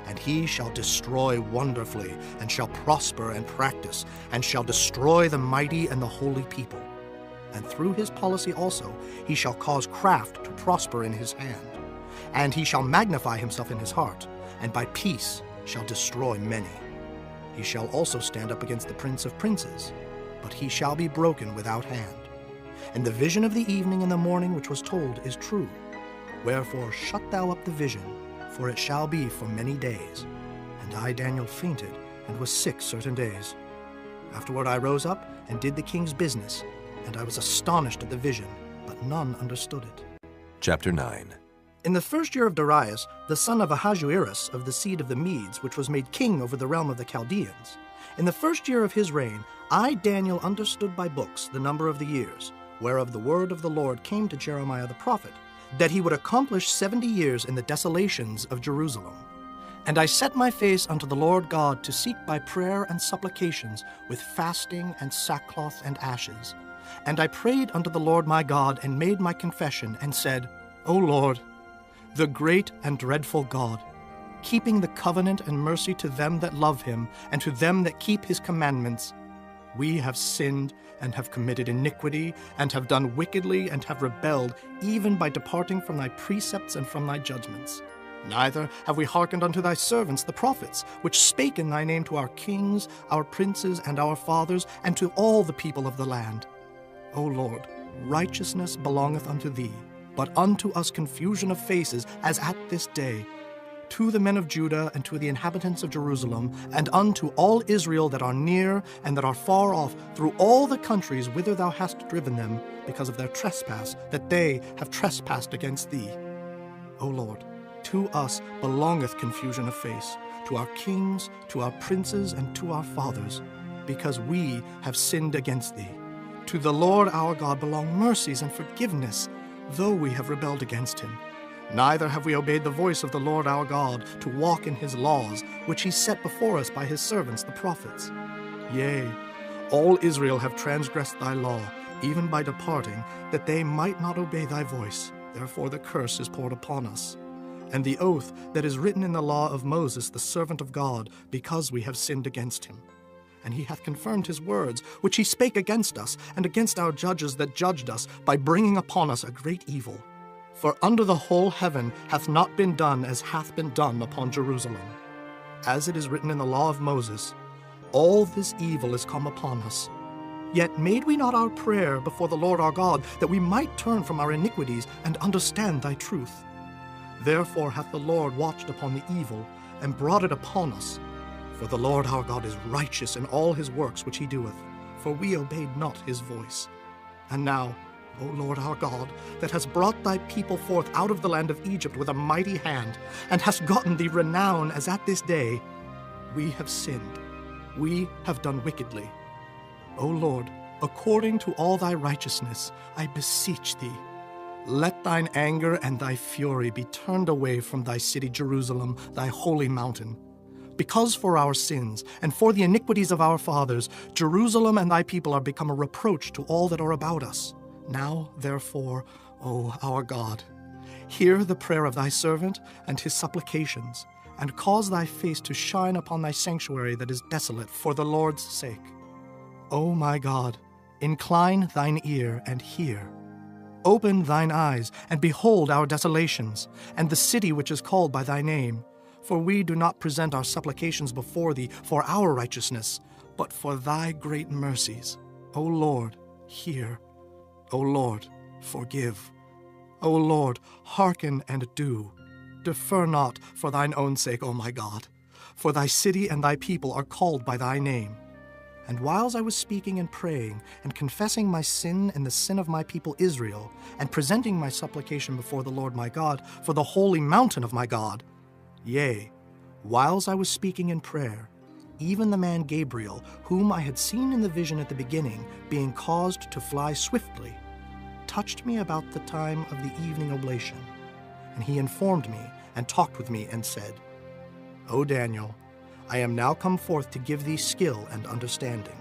And he shall destroy wonderfully, and shall prosper and practice, and shall destroy the mighty and the holy people. And through his policy also he shall cause craft to prosper in his hand. And he shall magnify himself in his heart, and by peace shall destroy many. He shall also stand up against the prince of princes, but he shall be broken without hand. And the vision of the evening and the morning which was told is true. Wherefore shut thou up the vision, for it shall be for many days. And I, Daniel, fainted, and was sick certain days. Afterward I rose up, and did the king's business, and I was astonished at the vision, but none understood it. Chapter 9. In the first year of Darius, the son of Ahasuerus of the seed of the Medes, which was made king over the realm of the Chaldeans, in the first year of his reign, I, Daniel, understood by books the number of the years, whereof the word of the Lord came to Jeremiah the prophet, that he would accomplish 70 years in the desolations of Jerusalem. And I set my face unto the Lord God to seek by prayer and supplications with fasting and sackcloth and ashes. And I prayed unto the Lord my God, and made my confession, and said, O Lord, the great and dreadful God, keeping the covenant and mercy to them that love him, and to them that keep his commandments, We have sinned and have committed iniquity, and have done wickedly, and have rebelled, even by departing from thy precepts and from thy judgments. Neither have we hearkened unto thy servants the prophets, which spake in thy name to our kings, our princes, and our fathers, and to all the people of the land. O Lord, righteousness belongeth unto thee, but unto us confusion of faces, as at this day. To the men of Judah, and to the inhabitants of Jerusalem, and unto all Israel that are near and that are far off, through all the countries whither thou hast driven them, because of their trespass, that they have trespassed against thee. O Lord, to us belongeth confusion of face, to our kings, to our princes, and to our fathers, because we have sinned against thee. To the Lord our God belong mercies and forgiveness, though we have rebelled against him. Neither have we obeyed the voice of the Lord our God, to walk in his laws, which he set before us by his servants the prophets. Yea, all Israel have transgressed thy law, even by departing, that they might not obey thy voice. Therefore the curse is poured upon us. And the oath that is written in the law of Moses, the servant of God, because we have sinned against him. And he hath confirmed his words, which he spake against us, and against our judges that judged us, by bringing upon us a great evil. For under the whole heaven hath not been done as hath been done upon Jerusalem. As it is written in the law of Moses, all this evil is come upon us. Yet made we not our prayer before the Lord our God, that we might turn from our iniquities and understand thy truth. Therefore hath the Lord watched upon the evil, and brought it upon us. For the Lord our God is righteous in all his works which he doeth, for we obeyed not his voice. And now, O Lord our God, that hast brought thy people forth out of the land of Egypt with a mighty hand, and hast gotten thee renown as at this day, we have sinned, we have done wickedly. O Lord, according to all thy righteousness, I beseech thee, let thine anger and thy fury be turned away from thy city Jerusalem, thy holy mountain. Because for our sins, and for the iniquities of our fathers, Jerusalem and thy people are become a reproach to all that are about us. Now, therefore, O our God, hear the prayer of thy servant and his supplications, and cause thy face to shine upon thy sanctuary that is desolate for the Lord's sake. O my God, incline thine ear and hear. Open thine eyes and behold our desolations, and the city which is called by thy name. For we do not present our supplications before thee for our righteousness, but for thy great mercies. O Lord, hear. O Lord, forgive. O Lord, hearken and do. Defer not for thine own sake, O my God, for thy city and thy people are called by thy name. And whiles I was speaking and praying, and confessing my sin and the sin of my people Israel, and presenting my supplication before the Lord my God for the holy mountain of my God, yea, whiles I was speaking in prayer, even the man Gabriel, whom I had seen in the vision at the beginning, being caused to fly swiftly, touched me about the time of the evening oblation. And he informed me, and talked with me, and said, O Daniel, I am now come forth to give thee skill and understanding.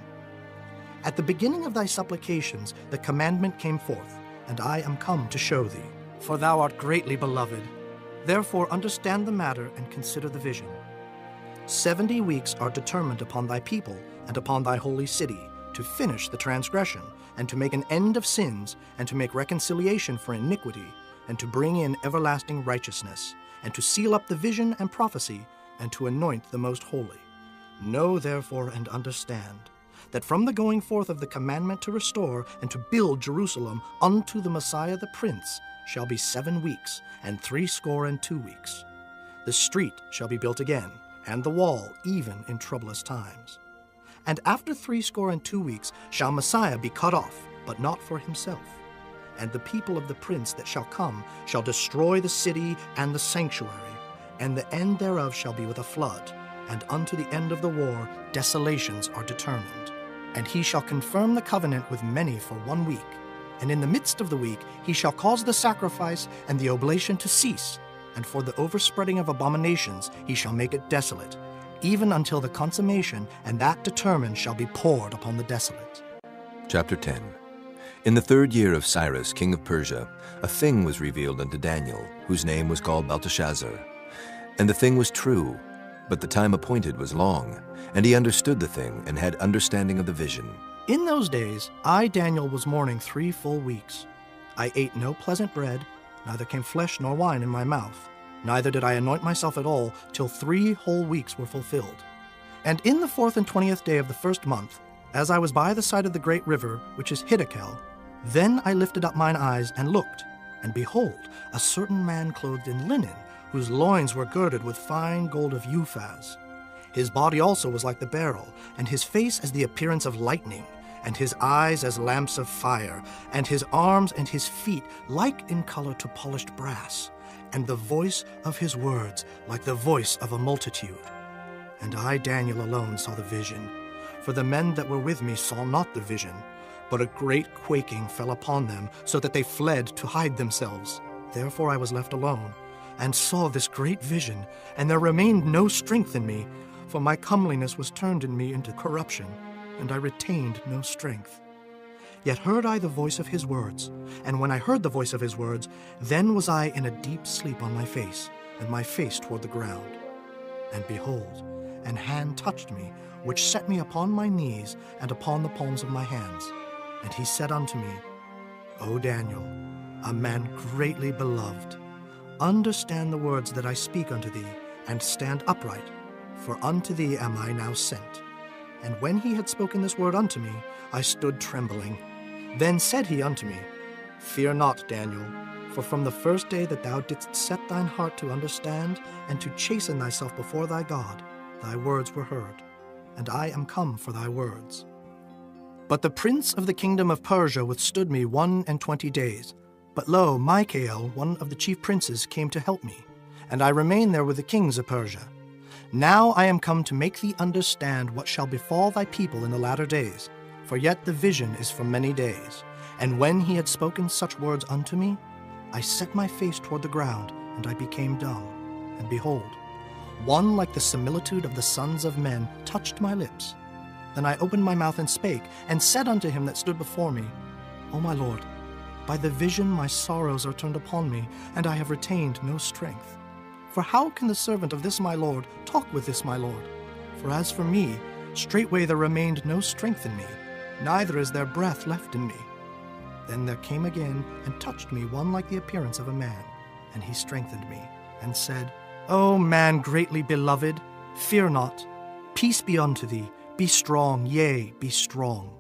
At the beginning of thy supplications the commandment came forth, and I am come to show thee. For thou art greatly beloved. Therefore understand the matter and consider the vision. 70 weeks are determined upon thy people and upon thy holy city, to finish the transgression, and to make an end of sins, and to make reconciliation for iniquity, and to bring in everlasting righteousness, and to seal up the vision and prophecy, and to anoint the most holy. Know therefore and understand, that from the going forth of the commandment to restore and to build Jerusalem unto the Messiah the Prince shall be 7 weeks, and 62 weeks. The street shall be built again, and the wall even in troublous times. And after 62 weeks shall Messiah be cut off, but not for himself. And the people of the prince that shall come shall destroy the city and the sanctuary, and the end thereof shall be with a flood, and unto the end of the war desolations are determined. And he shall confirm the covenant with many for 1 week, and in the midst of the week he shall cause the sacrifice and the oblation to cease, and for the overspreading of abominations he shall make it desolate, even until the consummation, and that determined shall be poured upon the desolate. Chapter 10. In the 3rd year of Cyrus, king of Persia, a thing was revealed unto Daniel, whose name was called Belteshazzar. And the thing was true, But the time appointed was long, and he understood the thing and had understanding of the vision. In those days, I, Daniel, was mourning 3 full weeks. I ate no pleasant bread, neither came flesh nor wine in my mouth, neither did I anoint myself at all, till 3 whole weeks were fulfilled. And in the 4th and 20th day of the 1st month, as I was by the side of the great river, which is Hiddekel, then I lifted up mine eyes and looked, and behold, a certain man clothed in linen, whose loins were girded with fine gold of Uphaz. His body also was like the beryl, and his face as the appearance of lightning, and his eyes as lamps of fire, and his arms and his feet like in color to polished brass, and the voice of his words like the voice of a multitude. And I, Daniel, alone saw the vision, for the men that were with me saw not the vision, but a great quaking fell upon them, so that they fled to hide themselves. Therefore I was left alone, and saw this great vision, and there remained no strength in me, for my comeliness was turned in me into corruption, and I retained no strength. Yet heard I the voice of his words, and when I heard the voice of his words, then was I in a deep sleep on my face, and my face toward the ground. And behold, an hand touched me, which set me upon my knees and upon the palms of my hands. And he said unto me, O Daniel, a man greatly beloved, understand the words that I speak unto thee, and stand upright, for unto thee am I now sent. And when he had spoken this word unto me, I stood trembling. Then said he unto me, Fear not, Daniel, for from the first day that thou didst set thine heart to understand, and to chasten thyself before thy God, thy words were heard, and I am come for thy words. But the prince of the kingdom of Persia withstood me 21 days. But lo, Michael, one of the chief princes, came to help me, and I remained there with the kings of Persia. Now I am come to make thee understand what shall befall thy people in the latter days, for yet the vision is for many days. And when he had spoken such words unto me, I set my face toward the ground, and I became dumb. And behold, one like the similitude of the sons of men touched my lips. Then I opened my mouth and spake, and said unto him that stood before me, O my Lord, by the vision my sorrows are turned upon me, and I have retained no strength. For how can the servant of this my Lord talk with this my Lord? For as for me, straightway there remained no strength in me, neither is there breath left in me. Then there came again and touched me one like the appearance of a man, and he strengthened me, and said, O man greatly beloved, fear not. Peace be unto thee. Be strong, yea, be strong.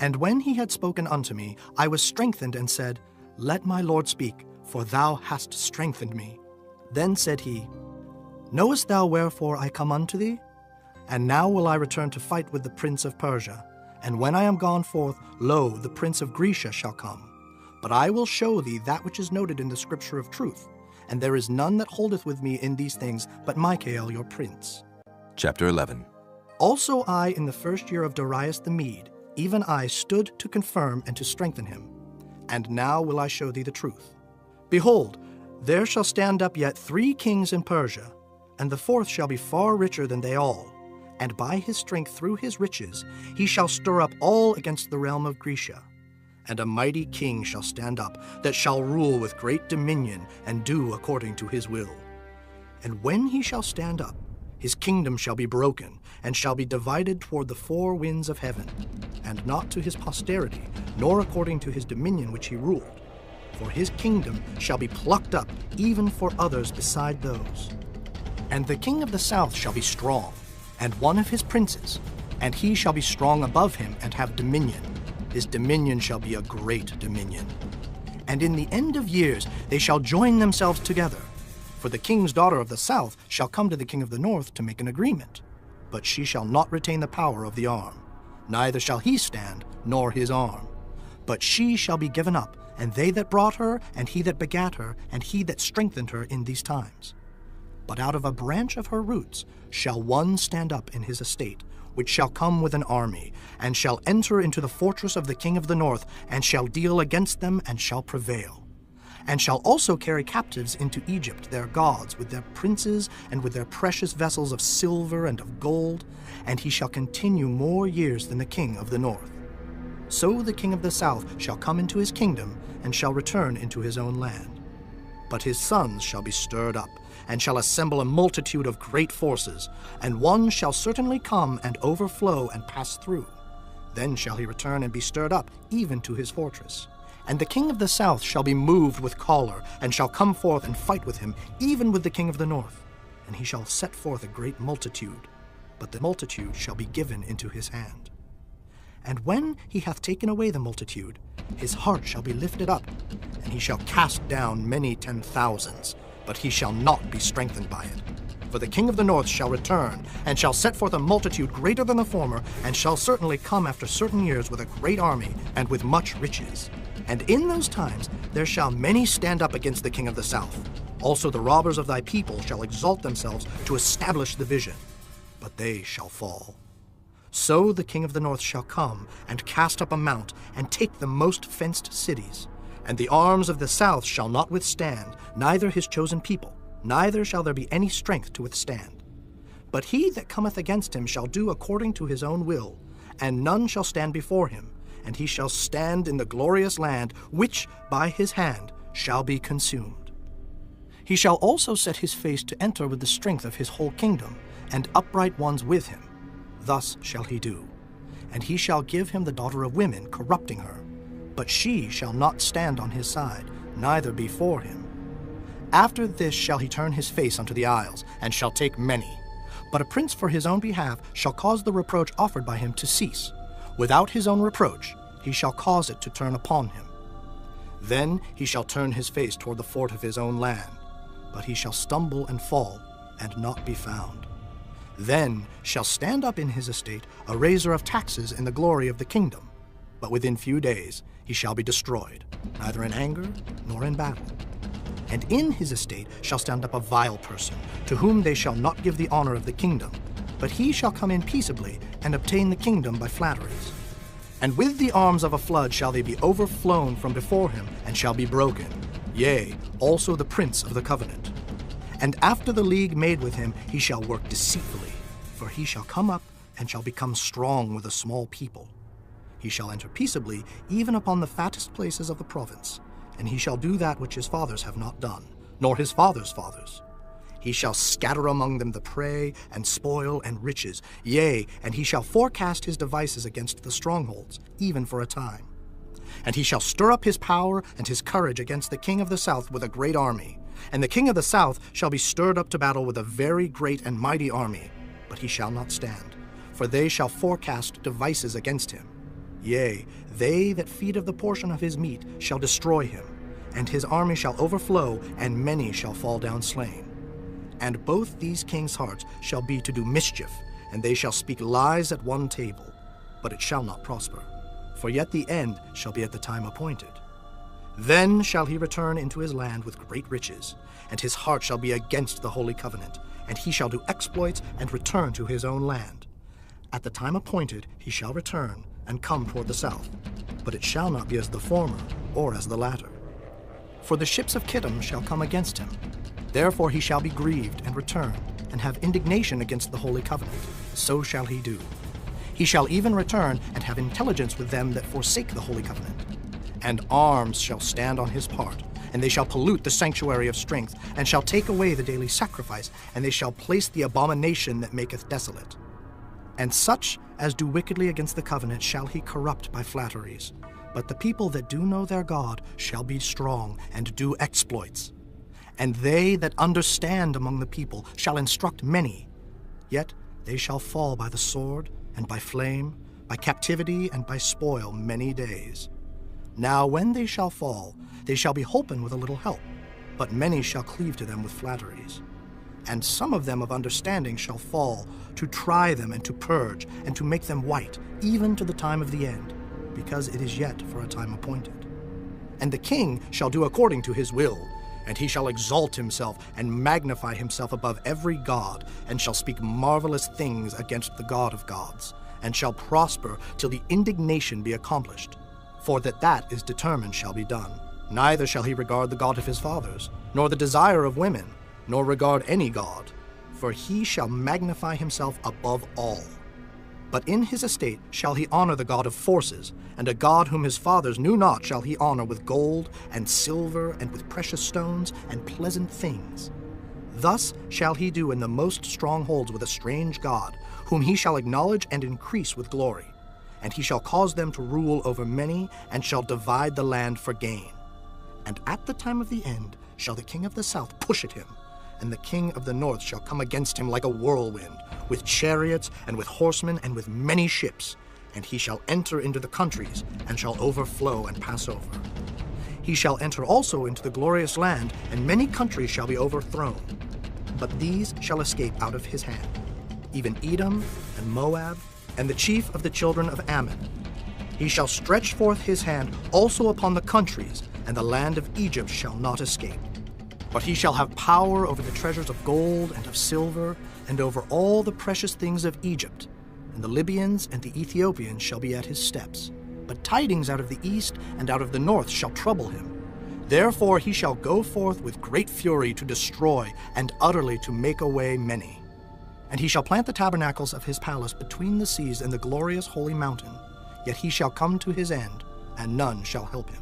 And when he had spoken unto me, I was strengthened, and said, Let my Lord speak, for thou hast strengthened me. Then said he, Knowest thou wherefore I come unto thee? And now will I return to fight with the prince of Persia. And when I am gone forth, lo, the prince of Grecia shall come. But I will show thee that which is noted in the scripture of truth, and there is none that holdeth with me in these things but Michael your prince. Chapter 11. Also I, in the first year of Darius the Mede, even I stood to confirm and to strengthen him. And now will I show thee the truth. Behold, there shall stand up yet 3 kings in Persia, and the 4th shall be far richer than they all. And by his strength through his riches he shall stir up all against the realm of Grecia. And a mighty king shall stand up, that shall rule with great dominion, and do according to his will. And when he shall stand up, his kingdom shall be broken, and shall be divided toward the 4 winds of heaven, and not to his posterity, nor according to his dominion which he ruled. For his kingdom shall be plucked up, even for others beside those. And the king of the south shall be strong, and one of his princes, and he shall be strong above him, and have dominion. His dominion shall be a great dominion. And in the end of years they shall join themselves together. For the king's daughter of the south shall come to the king of the north to make an agreement. But she shall not retain the power of the arm, neither shall he stand, nor his arm. But she shall be given up, and they that brought her, and he that begat her, and he that strengthened her in these times. But out of a branch of her roots shall one stand up in his estate, which shall come with an army, and shall enter into the fortress of the king of the north, and shall deal against them, and shall prevail. And shall also carry captives into Egypt their gods, with their princes, and with their precious vessels of silver and of gold, and he shall continue more years than the king of the north. So the king of the south shall come into his kingdom, and shall return into his own land. But his sons shall be stirred up, and shall assemble a multitude of great forces, and one shall certainly come and overflow and pass through. Then shall he return and be stirred up, even to his fortress. And the king of the south shall be moved with choler, and shall come forth and fight with him, even with the king of the north. And he shall set forth a great multitude, but the multitude shall be given into his hand. And when he hath taken away the multitude, his heart shall be lifted up, and he shall cast down many 10,000s, but he shall not be strengthened by it. For the king of the north shall return, and shall set forth a multitude greater than the former, and shall certainly come after certain years with a great army, and with much riches. And in those times there shall many stand up against the king of the south. Also the robbers of thy people shall exalt themselves to establish the vision, but they shall fall. So the king of the north shall come, and cast up a mount, and take the most fenced cities. And the arms of the south shall not withstand, neither his chosen people, neither shall there be any strength to withstand. But he that cometh against him shall do according to his own will, and none shall stand before him, and he shall stand in the glorious land, which by his hand shall be consumed. He shall also set his face to enter with the strength of his whole kingdom, and upright ones with him. Thus shall he do. And he shall give him the daughter of women, corrupting her. But she shall not stand on his side, neither before him. After this shall he turn his face unto the isles, and shall take many. But a prince for his own behalf shall cause the reproach offered by him to cease. Without his own reproach he shall cause it to turn upon him. Then he shall turn his face toward the fort of his own land, but he shall stumble and fall, and not be found. Then shall stand up in his estate a raiser of taxes in the glory of the kingdom, but within few days he shall be destroyed, neither in anger nor in battle. And in his estate shall stand up a vile person, to whom they shall not give the honor of the kingdom, but he shall come in peaceably, and obtain the kingdom by flatteries. And with the arms of a flood shall they be overflown from before him, and shall be broken, yea, also the prince of the covenant. And after the league made with him, he shall work deceitfully, for he shall come up, and shall become strong with a small people. He shall enter peaceably, even upon the fattest places of the province, and he shall do that which his fathers have not done, nor his fathers' fathers. He shall scatter among them the prey, and spoil, and riches, yea, and he shall forecast his devices against the strongholds, even for a time. And he shall stir up his power and his courage against the king of the south with a great army. And the king of the south shall be stirred up to battle with a very great and mighty army, but he shall not stand, for they shall forecast devices against him. Yea, they that feed of the portion of his meat shall destroy him, and his army shall overflow, and many shall fall down slain. And both these kings' hearts shall be to do mischief, and they shall speak lies at one table, but it shall not prosper, for yet the end shall be at the time appointed. Then shall he return into his land with great riches, and his heart shall be against the holy covenant, and he shall do exploits and return to his own land. At the time appointed he shall return, and come toward the south, but it shall not be as the former, or as the latter. For the ships of Kittim shall come against him. Therefore he shall be grieved, and return, and have indignation against the holy covenant. So shall he do. He shall even return, and have intelligence with them that forsake the holy covenant. And arms shall stand on his part, and they shall pollute the sanctuary of strength, and shall take away the daily sacrifice, and they shall place the abomination that maketh desolate. And such as do wickedly against the covenant shall he corrupt by flatteries. But the people that do know their God shall be strong, and do exploits. And they that understand among the people shall instruct many. Yet they shall fall by the sword, and by flame, by captivity, and by spoil many days. Now when they shall fall, they shall be holpen with a little help, but many shall cleave to them with flatteries. And some of them of understanding shall fall, to try them, and to purge, and to make them white, even to the time of the end, because it is yet for a time appointed. And the king shall do according to his will, and he shall exalt himself, and magnify himself above every god, and shall speak marvelous things against the God of gods, and shall prosper till the indignation be accomplished. For that is determined shall be done. Neither shall he regard the God of his fathers, nor the desire of women, nor regard any god, for he shall magnify himself above all. But in his estate shall he honor the God of forces, and a God whom his fathers knew not shall he honor with gold and silver and with precious stones and pleasant things. Thus shall he do in the most strongholds with a strange God, whom he shall acknowledge and increase with glory. And he shall cause them to rule over many, and shall divide the land for gain. And at the time of the end shall the king of the south push at him, and the king of the north shall come against him like a whirlwind, with chariots and with horsemen and with many ships, and he shall enter into the countries, and shall overflow and pass over. He shall enter also into the glorious land, and many countries shall be overthrown. But these shall escape out of his hand, even Edom and Moab, and the chief of the children of Ammon. He shall stretch forth his hand also upon the countries, and the land of Egypt shall not escape. But he shall have power over the treasures of gold and of silver, and over all the precious things of Egypt. And the Libyans and the Ethiopians shall be at his steps. But tidings out of the east and out of the north shall trouble him. Therefore he shall go forth with great fury to destroy, and utterly to make away many. And he shall plant the tabernacles of his palace between the seas and the glorious holy mountain. Yet he shall come to his end, and none shall help him.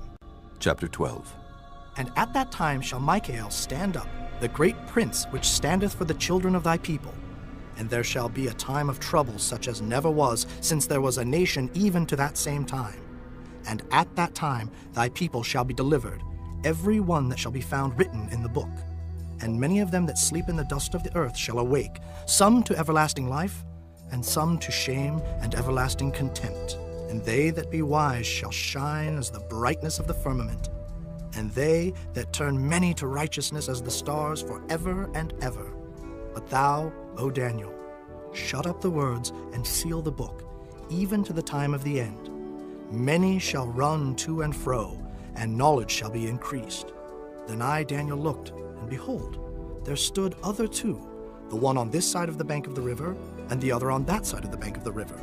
Chapter 12. And at that time shall Michael stand up, the great prince which standeth for the children of thy people. And there shall be a time of trouble such as never was, since there was a nation even to that same time. And at that time thy people shall be delivered, every one that shall be found written in the book. And many of them that sleep in the dust of the earth shall awake, some to everlasting life, and some to shame and everlasting contempt. And they that be wise shall shine as the brightness of the firmament, and they that turn many to righteousness as the stars forever and ever. But thou, O Daniel, shut up the words and seal the book, even to the time of the end. Many shall run to and fro, and knowledge shall be increased. Then I, Daniel, looked, and behold, there stood other two, the one on this side of the bank of the river, and the other on that side of the bank of the river.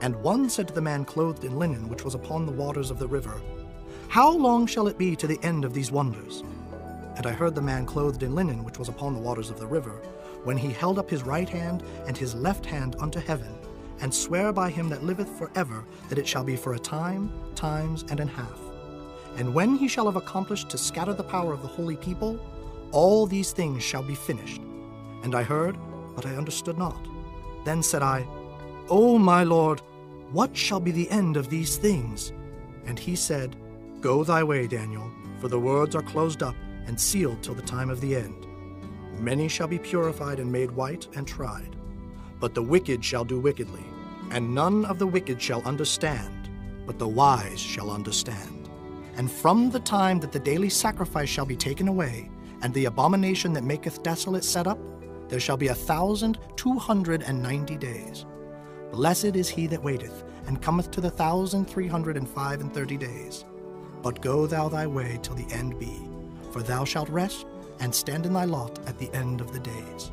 And one said to the man clothed in linen, which was upon the waters of the river, How long shall it be to the end of these wonders? And I heard the man clothed in linen, which was upon the waters of the river, when he held up his right hand and his left hand unto heaven, and swear by him that liveth forever, that it shall be for a time, times, and an half. And when he shall have accomplished to scatter the power of the holy people, all these things shall be finished. And I heard, but I understood not. Then said I, O my Lord, what shall be the end of these things? And he said, Go thy way, Daniel, for the words are closed up and sealed till the time of the end. Many shall be purified and made white and tried. But the wicked shall do wickedly, and none of the wicked shall understand, but the wise shall understand. And from the time that the daily sacrifice shall be taken away, and the abomination that maketh desolate set up, there shall be 1,290 days. Blessed is he that waiteth, and cometh to the 1,335 days. But go thou thy way till the end be, for thou shalt rest, and stand in thy lot at the end of the days.